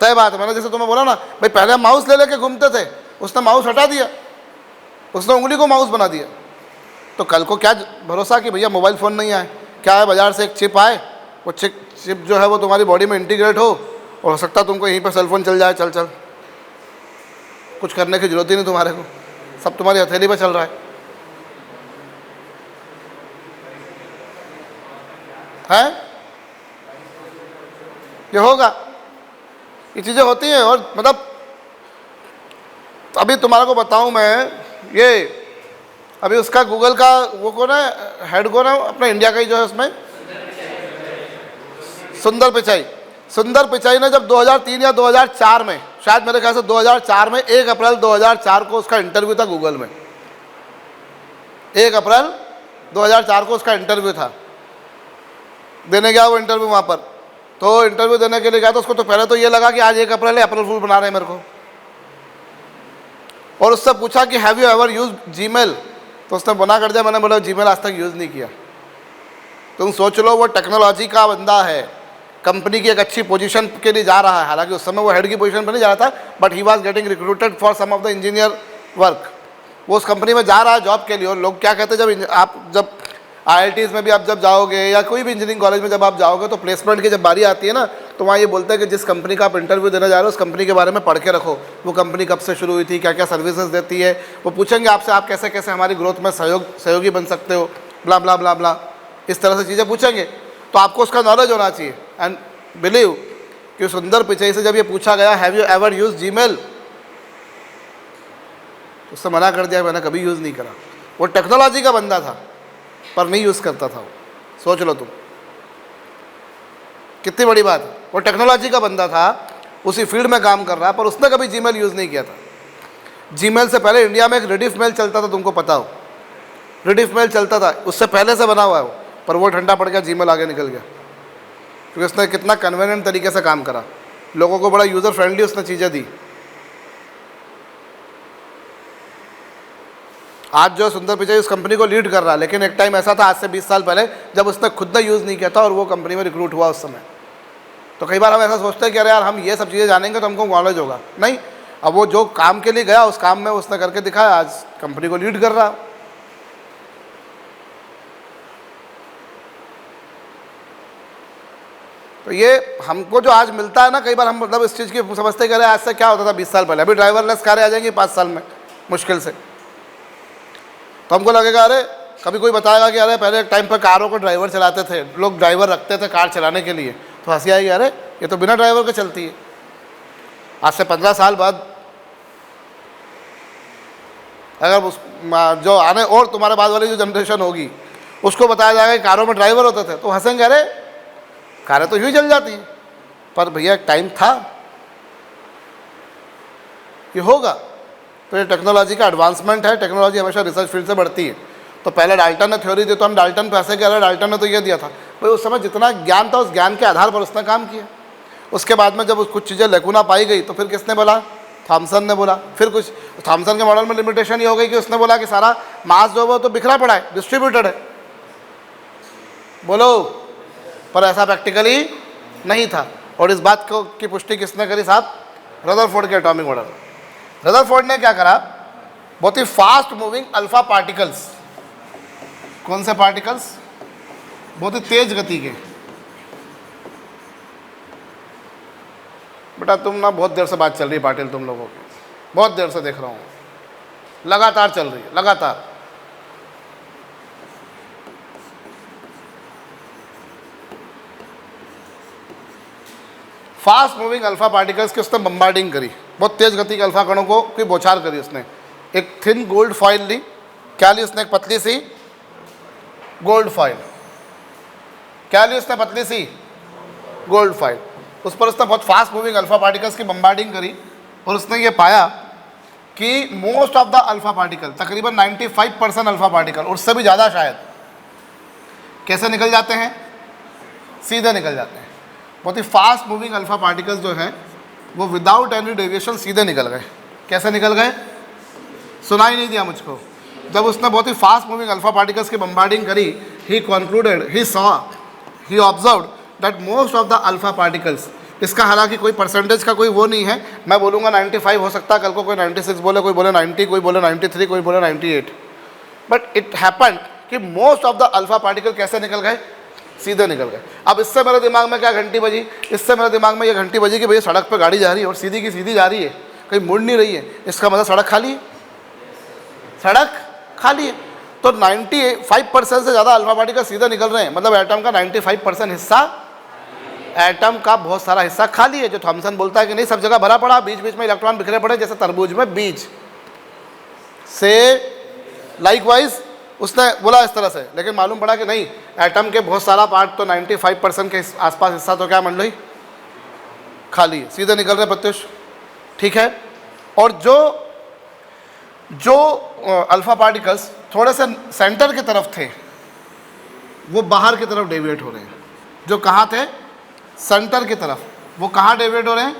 तय बात है। मैंने जैसे तुम्हें बोला ना भाई, पहले हम माउस ले लेके घूमते थे, उसने माउस हटा दिया, उसने उंगली को माउस बना दिया। तो कल को क्या भरोसा कि भैया मोबाइल फ़ोन नहीं आए, क्या है बाजार से एक चिप आए, वो चिप जो है वो तुम्हारी बॉडी में इंटीग्रेट हो, और हो सकता है तुमको यहीं पर सेलफोन चल जाए, चल कुछ करने की जरूरत ही नहीं तुम्हारे को, सब तुम्हारी हथेली पर चल रहा है। ये होगा, ये चीज़ें होती हैं। और मतलब अभी तुम्हारे को बताऊं मैं, ये अभी उसका गूगल का वो कौन है, हेड कौन है अपना इंडिया का ही जो है उसमें, सुंदर पिचाई। सुंदर पिचाई ने जब 2003 या 2004 में, शायद मेरे ख्याल से 2004 में, 1 अप्रैल 2004 को उसका इंटरव्यू था गूगल में। 1 अप्रैल 2004 को उसका इंटरव्यू था, देने गया वो इंटरव्यू वहाँ पर। तो इंटरव्यू देने के लिए गया तो उसको तो पहले तो ये लगा कि आज 1 अप्रैल है, अप्रैल फूल बना रहे हैं मेरे को। और उससे पूछा कि have you ever use Gmail, तो उसने मना कर दिया, मैंने बोला जीमेल आज तक यूज़ नहीं किया। तुम सोच लो, वो टेक्नोलॉजी का बंदा है, कंपनी की एक अच्छी पोजीशन के लिए जा रहा है, हालांकि उस समय वो हेड की पोजीशन पर नहीं जा रहा था, but he was getting recruited for some of the engineer work. वो उस कंपनी में जा रहा है जॉब के लिए। और लोग क्या कहते हैं, जब IITs में भी आप जब जाओगे या कोई भी इंजीनियरिंग कॉलेज में जब आप जाओगे, तो प्लेसमेंट की जब बारी आती है ना, तो वहाँ ये बोलते हैं कि जिस कंपनी का आप इंटरव्यू देने जा रहे हो उस कंपनी के बारे में पढ़ के रखो, वो कंपनी कब से शुरू हुई थी, क्या क्या सर्विसेज देती है। वो पूछेंगे आपसे आप कैसे कैसे हमारी ग्रोथ में सहयोगी बन सकते हो, ब्ला ब्ला ब्ला ब्ला, इस तरह से चीज़ें पूछेंगे। तो आपको उसका नॉलेज होना चाहिए। एंड बिलीव कि सुंदर पिचाई से जब ये पूछा गया have you ever use Gmail, उससे मना कर दिया, मैंने कभी यूज़ नहीं करा। वो टेक्नोलॉजी का बंदा था पर नहीं यूज़ करता था वो। सोच लो तुम, कितनी बड़ी बात है। वो टेक्नोलॉजी का बंदा था, उसी फील्ड में काम कर रहा, पर उसने कभी जीमेल यूज़ नहीं किया था। जीमेल से पहले इंडिया में एक रिडिफ मेल चलता था, तुमको पता हो, रिडिफ मेल चलता था, उससे पहले से बना हुआ है वो, पर वो ठंडा पड़ गया, जीमेल आगे निकल गया, क्योंकि उसने कितना कन्वीनियंट तरीके से काम करा, लोगों को बड़ा यूज़र फ्रेंडली उसने चीज़ें दी। आज जो सुंदर पिचाई उस कंपनी को लीड कर रहा है, लेकिन एक टाइम ऐसा था आज से 20 साल पहले जब उसने खुद ने यूज़ नहीं किया था और वो कंपनी में रिक्रूट हुआ उस समय। तो कई बार हम ऐसा सोचते हैं कि अरे यार हम ये सब चीज़ें जानेंगे तो हमको नॉलेज होगा, नहीं। अब वो जो काम के लिए गया उस काम में उसने करके दिखाया, आज कंपनी को लीड कर रहा। तो ये हमको जो आज मिलता है ना, कई बार हम मतलब इस चीज़ की समझते कि अरे आज से क्या होता था 20 साल पहले, अभी ड्राइवरलेस कारें आ जाएंगी 5 साल में मुश्किल से। तो हमको लगेगा अरे कभी कोई बताएगा कि अरे पहले एक टाइम पर कारों को ड्राइवर चलाते थे, लोग ड्राइवर रखते थे कार चलाने के लिए, तो हंसी आएगी, अरे ये तो बिना ड्राइवर के चलती है। आज से 15 साल बाद अगर उस जो आने और तुम्हारे बाद वाली जो जनरेशन होगी उसको बताया जाएगा कि कारों में ड्राइवर होते थे, तो हंसेंगे, अरे कारें तो यूँ ही चल जाती हैं। पर भैया एक टाइम था, ये होगा। तो ये टेक्नोलॉजी का एडवांसमेंट है, टेक्नोलॉजी हमेशा रिसर्च फील्ड से बढ़ती है। तो पहले डाल्टन ने थ्योरी दी तो हम डाल्टन पे ऐसे कह रहे, डाल्टन ने तो ये दिया था भाई, उस समय जितना ज्ञान था उस ज्ञान के आधार पर उसने काम किया। उसके बाद में जब कुछ चीज़ें लेकुना पाई गई तो फिर किसने बोला, थॉमसन ने बोला। फिर कुछ थॉमसन के मॉडल में लिमिटेशन ये हो गई कि उसने बोला कि सारा मास जो है वो तो बिखरा पड़ा है, डिस्ट्रीब्यूटेड है, बोलो, पर ऐसा प्रैक्टिकली नहीं था। और इस बात को की पुष्टि किसने करी साहब, रदरफोर्ड के एटॉमिक मॉडल। रदरफोर्ड ने क्या करा, बहुत ही फास्ट मूविंग अल्फा पार्टिकल्स, कौन से पार्टिकल्स, बहुत ही तेज गति के। बेटा तुम ना बहुत देर से बात चल रही है पाटिल, तुम लोगों की बहुत देर से देख रहा हूँ, लगातार चल रही है, लगातार। फास्ट मूविंग अल्फा पार्टिकल्स की उसने बम्बार्डिंग करी, बहुत तेज गति के अल्फा कणों को की बौछार करी उसने। एक थिन गोल्ड फॉइल ली, क्या ली उसने, एक पतली सी गोल्ड फॉइल, क्या ली उसने, पतली सी गोल्ड फॉइल। उस पर उसने बहुत फास्ट मूविंग अल्फा पार्टिकल्स की बम्बार्डिंग करी और उसने ये पाया कि most of the alpha particle, तकरीबन 95% अल्फा पार्टिकल, उससे भी ज़्यादा शायद, कैसे निकल जाते हैं, सीधे निकल जाते हैं। बहुत ही फास्ट मूविंग अल्फा पार्टिकल्स जो हैं वो विदाउट एनी डेविएशन सीधे निकल गए। कैसे निकल गए, सुनाई नहीं दिया मुझको। जब उसने बहुत ही फास्ट मूविंग अल्फा पार्टिकल्स की बम्बार्डिंग करी, he concluded, he saw, he observed that most of the alpha particles, इसका हालांकि कोई परसेंटेज का कोई वो नहीं है, मैं बोलूँगा 95 हो सकता है, कल को कोई 96 बोले, कोई बोले 90, कोई बोले 93, कोई बोले 98, बट इट हैपन कि most of the alpha particle कैसे निकल गए, सीधे निकल गए। अब इससे मेरे दिमाग में क्या घंटी बजी, इससे मेरे दिमाग में ये घंटी बजी कि भैया सड़क पर गाड़ी जा रही है और सीधी की सीधी जा रही है, कहीं मुड़ नहीं रही है, इसका मतलब सड़क खाली है, सड़क खाली है। तो 95% से ज़्यादा अल्फा पार्टिकल सीधे निकल रहे हैं, मतलब एटम का 95% हिस्सा, एटम का बहुत सारा हिस्सा खाली है। जो थॉमसन बोलता है कि नहीं सब जगह भरा पड़ा, बीच बीच में इलेक्ट्रॉन बिखरे पड़े जैसे तरबूज में बीज से, लाइकवाइज उसने बोला इस तरह से, लेकिन मालूम पड़ा कि नहीं, एटम के बहुत सारा पार्ट तो 95% के आसपास हिस्सा तो क्या मंडली खाली है, सीधे निकल रहे प्रत्युष, ठीक है। और जो अल्फा पार्टिकल्स थोड़े से सेंटर की तरफ थे वो बाहर की तरफ डेविएट हो रहे हैं। जो कहाँ थे, सेंटर की तरफ, वो कहाँ डेविएट हो रहे हैं,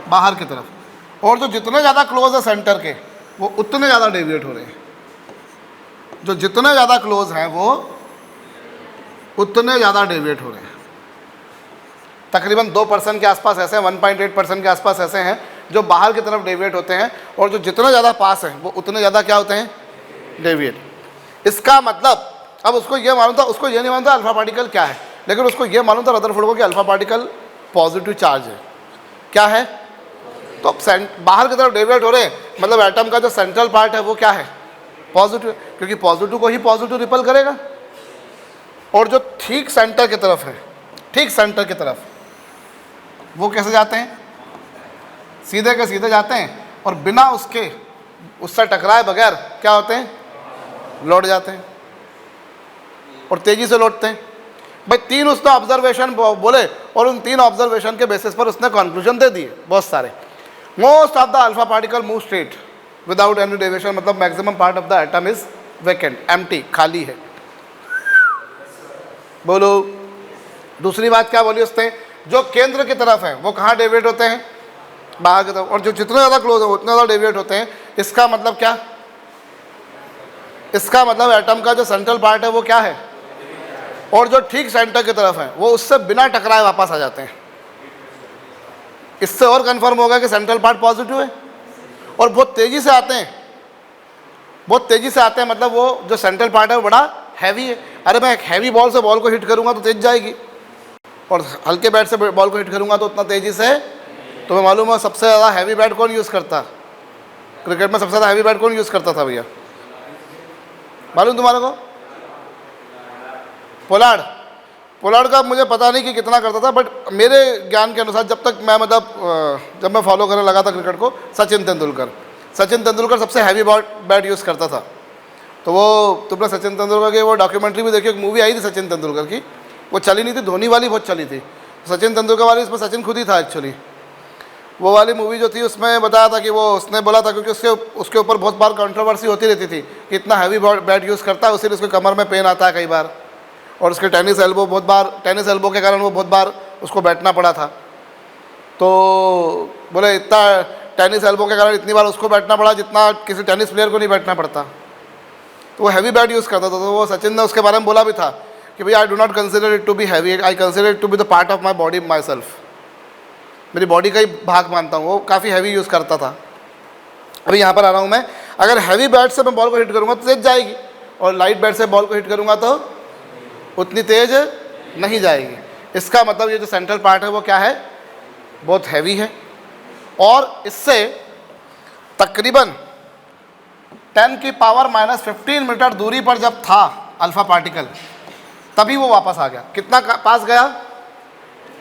बाहर की तरफ। और जो जितने ज़्यादा क्लोज है सेंटर के वो उतने ज़्यादा डेविएट हो रहे हैं। जो जितने ज़्यादा क्लोज हैं वो उतने ज़्यादा डेविएट हो रहे हैं। तकरीबन 2% के आसपास ऐसे हैं, 1.8% के आसपास ऐसे हैं जो बाहर की तरफ डेविएट होते हैं, और जो जितने ज़्यादा पास हैं वो उतने ज़्यादा क्या होते हैं, डेविएट। इसका मतलब अब उसको ये मालूम था, उसको ये नहीं मालूम था अल्फा पार्टिकल क्या है, लेकिन उसको ये मालूम था रदरफोर्ड को कि अल्फा पार्टिकल पॉजिटिव चार्ज है। क्या है, तो बाहर की तरफ डेविएट हो रहे हैं, मतलब एटम का जो सेंट्रल पार्ट है वो क्या है, पॉजिटिव, क्योंकि पॉजिटिव को ही पॉजिटिव रिपल करेगा। और जो ठीक सेंटर की तरफ है, ठीक सेंटर की तरफ, वो कैसे जाते हैं, सीधे के सीधे जाते हैं, और बिना उससे टकराए बगैर क्या होते हैं, लौट जाते हैं, और तेजी से लौटते हैं। भाई 3 उसने ऑब्जर्वेशन बोले, और उन 3 ऑब्जर्वेशन के बेसिस पर उसने कंक्लूजन दे दिए बहुत सारे। Most of the alpha particle move straight without any deviation, मतलब maximum part of the atom is vacant, empty, खाली है। बोलो, दूसरी बात क्या बोली उसने, जो केंद्र की तरफ है वो कहाँ डेविएट होते हैं, बाहर की तरफ, और जो जितने ज़्यादा क्लोज है उतने ज़्यादा डेविएट होते हैं। इसका मतलब क्या, इसका मतलब एटम का जो सेंट्रल पार्ट है वो क्या है, और जो ठीक सेंटर की तरफ है वो उससे बिना टकराए वापस आ जाते हैं। इससे और कंफर्म होगा कि सेंट्रल पार्ट पॉजिटिव है, और बहुत तेज़ी से आते हैं, बहुत तेज़ी से आते हैं, मतलब वो जो सेंट्रल पार्ट है वो बड़ा हैवी है। अरे मैं एक हैवी बॉल से बॉल को हिट करूँगा तो तेज जाएगी, और हल्के बैट से बॉल को हिट करूँगा तो उतना तेज़ी से। तुम्हें मालूम है सबसे ज़्यादा हैवी बैट कौन यूज़ करता, क्रिकेट में सबसे ज़्यादा हैवी बैट कौन यूज़ करता था भैया, मालूम तुम्हारे को, पोलार्ड का मुझे पता नहीं कि कितना करता था, बट मेरे ज्ञान के अनुसार जब तक मैं जब मैं फॉलो करने लगा था क्रिकेट को, सचिन तेंदुलकर सबसे हैवी बैट यूज़ करता था। तो वो तुमने सचिन तेंदुलकर की वो डॉक्यूमेंट्री भी देखी, एक मूवी आई थी सचिन तेंदुलकर की, वो चली नहीं थी, धोनी वाली बहुत चली थी। सचिन तेंदुलकर वाली, इसमें सचिन खुद ही था एक्चुअली। वो वाली मूवी जो थी उसमें बताया था कि वो उसने बोला था, क्योंकि उसके ऊपर बहुत बार कंट्रोवर्सी होती रहती थी कि इतना हैवी बैट यूज़ करता है, उसीलिए उसके कमर में पेन आता है कई बार, और उसके टेनिस एल्बो के कारण वो बहुत बार उसको बैठना पड़ा था। तो बोले इतना टेनिस एल्बो के कारण इतनी बार उसको बैठना पड़ा जितना किसी टेनिस प्लेयर को नहीं बैठना पड़ता। तो वो हैवी बैट यूज़ करता था। तो वो सचिन ने उसके बारे में बोला भी था कि भैया I do not consider it to be heavy, I consider it to be the part of my body my self, मेरी बॉडी का ही भाग मानता हूँ। वो काफ़ी हैवी यूज़ करता था। अभी यहाँ पर आ रहा हूँ मैं, अगर हैवी बैट से मैं बॉल को हिट करूँगा तो तेज जाएगी, और लाइट बैट से बॉल को हिट करूँगा तो उतनी तेज नहीं जाएगी। इसका मतलब ये जो सेंट्रल पार्ट है वो क्या है, बहुत हैवी है, और इससे तकरीबन 10⁻⁻15 मीटर दूरी पर जब था अल्फा पार्टिकल, तभी वो वापस आ गया। कितना पास गया?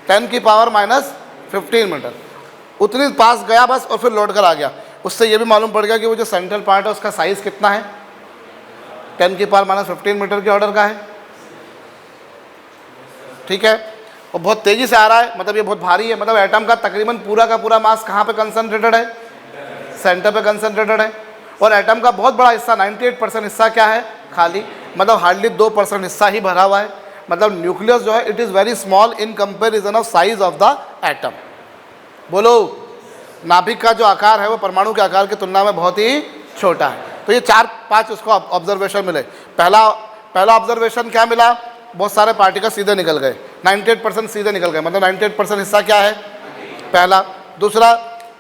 10⁻⁻15 मीटर, उतनी पास गया बस, और फिर लौट कर आ गया। उससे ये भी मालूम पड़ गया कि वो जो सेंट्रल पार्ट है उसका साइज़ कितना है, 10⁻⁻15 मीटर के ऑर्डर का है। ठीक है, और बहुत तेज़ी से आ रहा है, मतलब ये बहुत भारी है। मतलब एटम का तकरीबन पूरा का पूरा मास कहाँ पे कंसंट्रेटेड है? सेंटर पे कंसंट्रेटेड है। और एटम का बहुत बड़ा हिस्सा, 98% हिस्सा क्या है? खाली, मतलब हार्डली 2% हिस्सा ही भरा हुआ है। मतलब न्यूक्लियस जो है it is very small in comparison of size of the atom. बोलो, नाभिक का जो आकार है वो परमाणु के आकार की तुलना में बहुत ही छोटा है। तो ये 4-5 उसको ऑब्जर्वेशन मिले। पहला ऑब्जर्वेशन क्या मिला? बहुत सारे पार्टिकल सीधे निकल गए, 98% सीधे निकल गए, मतलब 98% हिस्सा क्या है? पहला। दूसरा,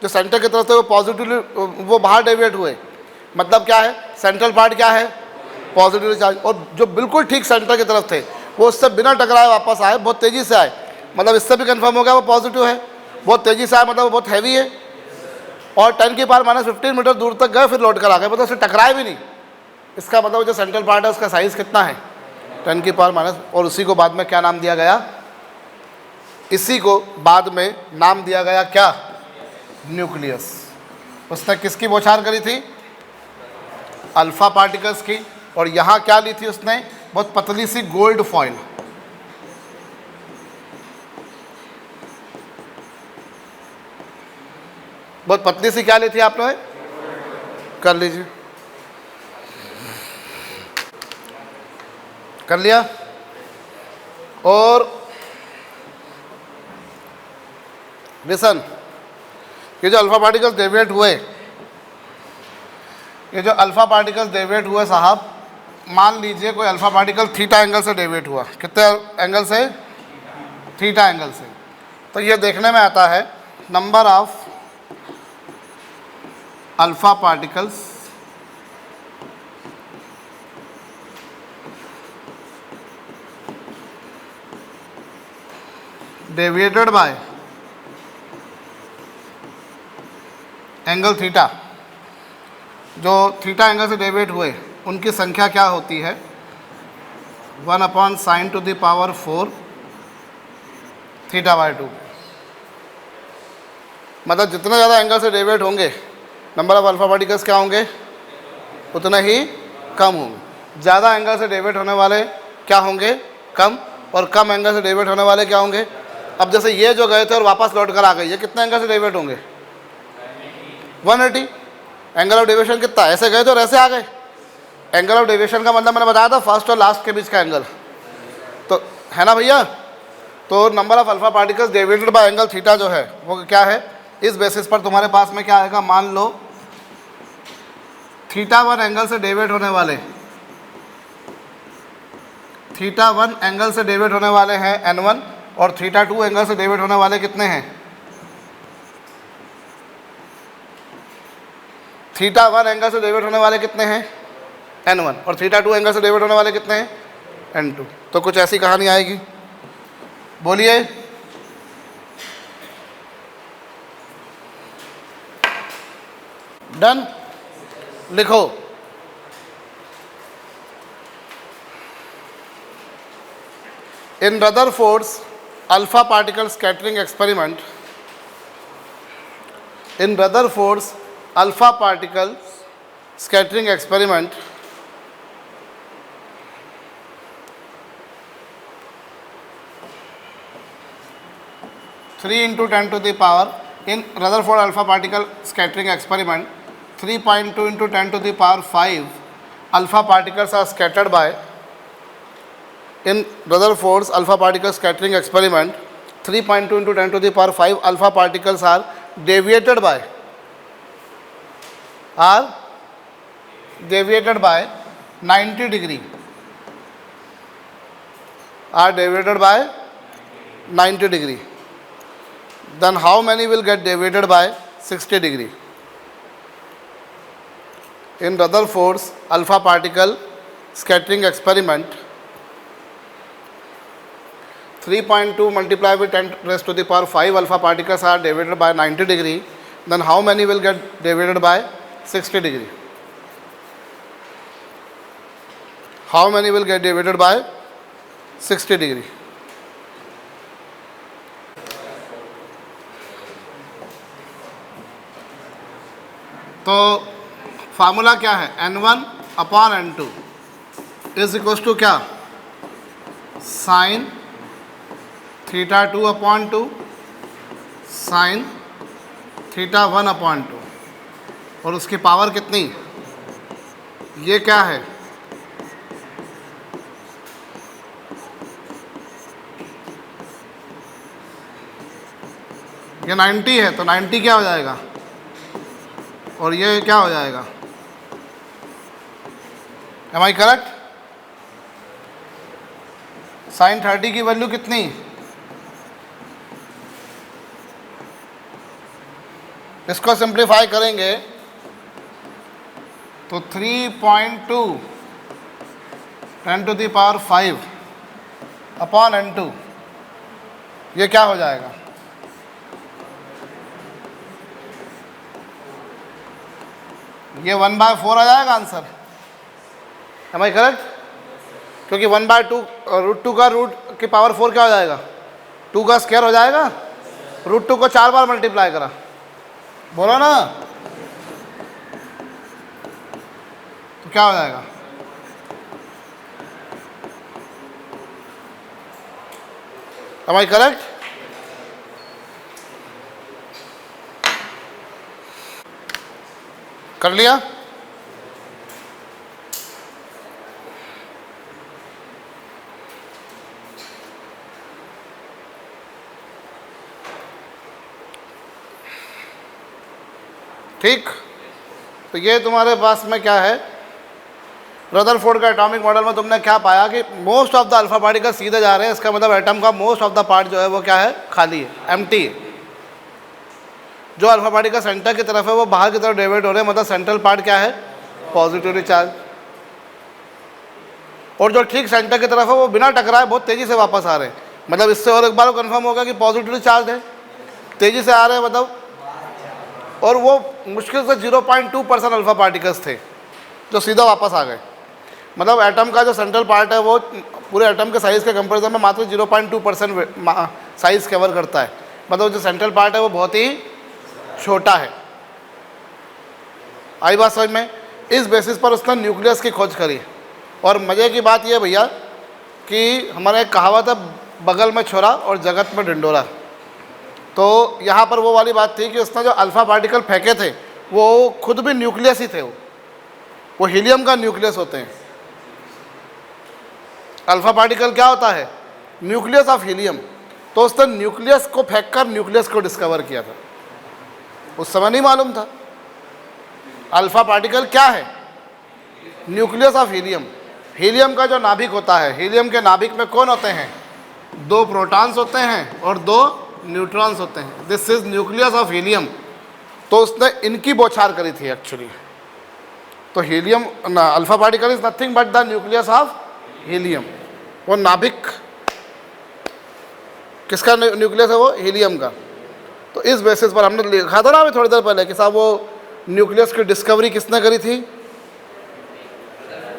जो सेंटर की तरफ से वो पॉजिटिवली वो बाहर डेविएट हुए, मतलब क्या है? सेंट्रल पार्ट क्या है? Positively charge. और जो बिल्कुल ठीक सेंटर की तरफ थे वो उससे बिना टकराए वापस आए, बहुत तेज़ी से आए। मतलब इससे भी कंफर्म हो गया वो पॉजिटिव है, बहुत तेज़ी से आए, मतलब वो बहुत हैवी है। और 10⁻⁻15 मीटर दूर तक गए, फिर लौट कर आ गए, मतलब उससे टकराए भी नहीं। इसका मतलब जो सेंट्रल पार्ट है उसका साइज़ कितना है? 10⁻⁻। और उसी को बाद में क्या नाम दिया गया? इसी को बाद में नाम दिया गया क्या? न्यूक्लियस। उसने किसकी बौछार करी थी? अल्फा पार्टिकल्स की। और यहाँ क्या ली थी उसने? बहुत पतली सी गोल्ड फॉइल। बहुत पतली सी क्या ली थी आपने? कर लीजिए, कर लिया। और लिसन, ये जो अल्फा पार्टिकल्स डेविएट हुए, साहब, मान लीजिए कोई अल्फा पार्टिकल थीटा एंगल से डेविएट हुआ। कितने एंगल से? थीटा एंगल से। तो ये देखने में आता है number of alpha particles deviated bye angle theta. जो थीटा एंगल से डेविएट हुए उनकी संख्या क्या होती है? 1/sin⁴ θ/2। मतलब जितना ज़्यादा एंगल से डेविएट होंगे, नंबर ऑफ अल्फा पार्टिकल्स क्या होंगे? उतना ही कम होंगे। ज़्यादा एंगल से डेविएट होने वाले क्या होंगे? कम। और कम एंगल से डेविएट होने वाले क्या होंगे? अब जैसे ये जो गए थे और वापस लौट कर आ गए, ये कितने एंगल से डेविएट होंगे? 180। एंगल ऑफ डेविएशन कितना? ऐसे गए थे और ऐसे आ गए। एंगल ऑफ डेविएशन का मतलब मैंने बताया था फर्स्ट और लास्ट के बीच का एंगल, तो है ना भैया। तो number of alpha particles deviated bye angle theta जो है वो क्या है? इस बेसिस पर तुम्हारे पास में क्या आएगा? मान लो θ1 एंगल से डेविएट होने वाले, θ1 एंगल से डेविएट होने वाले हैं n1, और θ2 एंगल से डेविएट होने वाले कितने हैं? θ1 एंगल से डेविएट होने वाले कितने हैं? n1। और θ2 एंगल से डेविएट होने वाले कितने हैं? n2। तो कुछ ऐसी कहानी आएगी, बोलिए। डन, लिखो। In Rutherford's alpha particle scattering experiment, in Rutherford's alpha particle scattering experiment, in Rutherford alpha particle scattering experiment, 3.2 into 10 to the power 5 alpha particles are scattered by. In Rutherford's alpha particle scattering experiment, 3.2 into 10 to the power 5 alpha particles are deviated by 90 degree. Are deviated by 90 degree. Then how many will get deviated by 60 degree? In Rutherford's alpha particle scattering experiment, 3.2 multiplied with 10 raised to the power 5 alpha particles are deviated by 90 degree. Then how many will get deviated by 60 degree? How many will get deviated by 60 degree? तो formula क्या है? n1 upon n2 is equals to क्या? Sine theta 2 upon 2 sine theta 1 upon 2 और उसकी power कितनी? ये क्या है? ये 90 है, तो 90 क्या हो जाएगा? और ये क्या हो जाएगा? Am I correct? साइन 30 की वैल्यू कितनी? इसको सिंप्लीफाई करेंगे तो 3.2 10 to the power 5 upon n2 ये क्या हो जाएगा? ये 1/4 आ जाएगा आंसर। M I correct? क्योंकि 1/2 √2 का रूट की पावर 4 क्या हो जाएगा? 2 का स्क्वायर हो जाएगा। √2 को 4 बार मल्टीप्लाई करा, बोलो ना, तो क्या हो जाएगा? Am I correct? कर लिया? ठीक, तो ये तुम्हारे पास में क्या है? रदरफोर्ड का एटॉमिक मॉडल में तुमने क्या पाया कि most of the alpha particle सीधे जा रहे हैं। इसका मतलब एटम का मोस्ट ऑफ द पार्ट जो है वो क्या है? खाली है, एम्प्टी है। जो अल्फा पार्टिकल सेंटर की तरफ है वो बाहर की तरफ डेविएट हो रहे हैं, मतलब सेंट्रल पार्ट क्या है? Positively charge. और जो ठीक सेंटर की तरफ है वो बिना टकराए बहुत तेज़ी से वापस आ रहे हैं। मतलब इससे और एक बार कंफर्म होगा कि पॉजिटिवली चार्ज है, तेज़ी से आ रहे हैं मतलब। और वो मुश्किल से 0.2% अल्फा पार्टिकल्स थे जो सीधा वापस आ गए। मतलब एटम का जो सेंट्रल पार्ट है वो पूरे एटम के साइज़ के कंपैरिजन में मात्र 0.2% साइज़ कवर करता है। मतलब जो सेंट्रल पार्ट है वो बहुत ही छोटा है। आई बात समझ में? इस बेसिस पर उसने न्यूक्लियस की खोज करी। और मज़े की बात यह भैया कि हमारा एक कहावत है, बगल में छोरा और जगत में ढिंडोरा। तो यहाँ पर वो वाली बात थी कि उसने जो अल्फ़ा पार्टिकल फेंके थे वो खुद भी न्यूक्लियस ही थे। वो हीलियम का न्यूक्लियस होते हैं। अल्फ़ा पार्टिकल क्या होता है? Nucleus of helium. तो उसने न्यूक्लियस को फेंककर न्यूक्लियस को डिस्कवर किया था। उस समय नहीं मालूम था अल्फ़ा पार्टिकल क्या है। Nucleus of helium. हीलियम का जो नाभिक होता है, हीलियम के नाभिक में कौन होते हैं? 2 प्रोटॉन्स होते हैं और 2 न्यूट्रॉन्स होते हैं। This is nucleus of helium. तो उसने इनकी बौछार करी थी एक्चुअली। तो helium alpha particle is nothing but the nucleus of helium. वो नाभिक किसका न्यूक्लियस है? वो हीलियम का। तो इस बेसिस पर हमने लिखा था ना अभी थोड़ी देर पहले कि साहब वो न्यूक्लियस की डिस्कवरी किसने करी थी?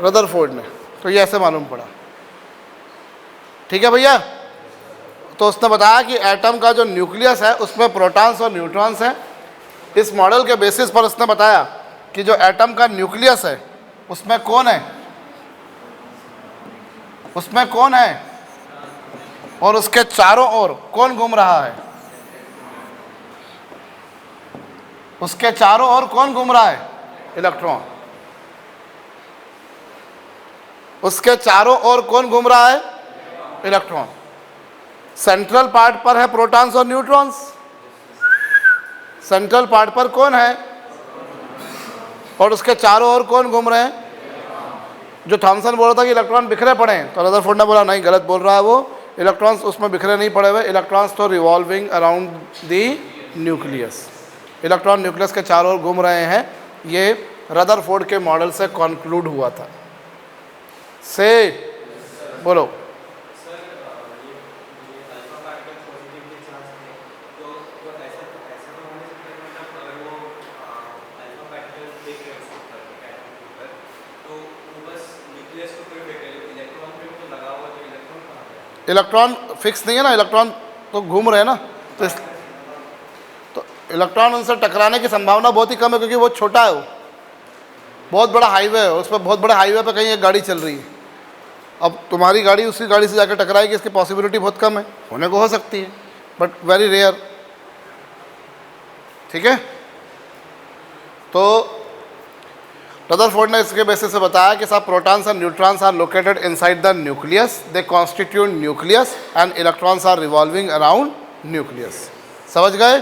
रदरफोर्ड ने। तो ये ऐसे मालूम पड़ा। ठीक है भैया। तो उसने बताया कि एटम का जो न्यूक्लियस है उसमें प्रोटॉन्स और न्यूट्रॉन्स हैं। इस मॉडल के बेसिस पर उसने बताया कि जो एटम का न्यूक्लियस है उसमें कौन है, उसमें कौन है और उसके चारों ओर कौन घूम रहा है, उसके चारों ओर कौन घूम रहा है, इलेक्ट्रॉन। उसके चारों ओर कौन घूम रहा है, इलेक्ट्रॉन। सेंट्रल पार्ट पर है प्रोटॉन्स और न्यूट्रॉन्स। सेंट्रल पार्ट पर कौन है और उसके चारों ओर कौन घूम रहे हैं। जो थॉमसन बोल रहा था कि इलेक्ट्रॉन बिखरे पड़े हैं, तो रदरफोर्ड ने बोला नहीं, गलत बोल रहा है वो, इलेक्ट्रॉन्स उसमें बिखरे नहीं पड़े हुए, इलेक्ट्रॉन्स तो revolving around the nucleus. Electron nucleus के चारों ओर घूम रहे हैं। ये रदरफोर्ड के मॉडल से कॉन्क्लूड हुआ था। से बोलो। इलेक्ट्रॉन फिक्स नहीं है ना, इलेक्ट्रॉन तो घूम रहे हैं ना, तो इलेक्ट्रॉन उनसे टकराने की संभावना बहुत ही कम है, क्योंकि वो छोटा है, वो बहुत बड़ा हाईवे है, उस पर बहुत बड़े हाईवे पर कहीं एक गाड़ी चल रही है। अब तुम्हारी गाड़ी उसी गाड़ी से जाकर टकराएगी, इसकी पॉसिबिलिटी बहुत कम है, होने को हो सकती है बट वेरी रेयर। ठीक है, तो रदरफोर्ड ने इसके बेसिस से बताया कि सब protons and neutrons are located inside the nucleus, they constitute nucleus and electrons are revolving around nucleus. समझ गए।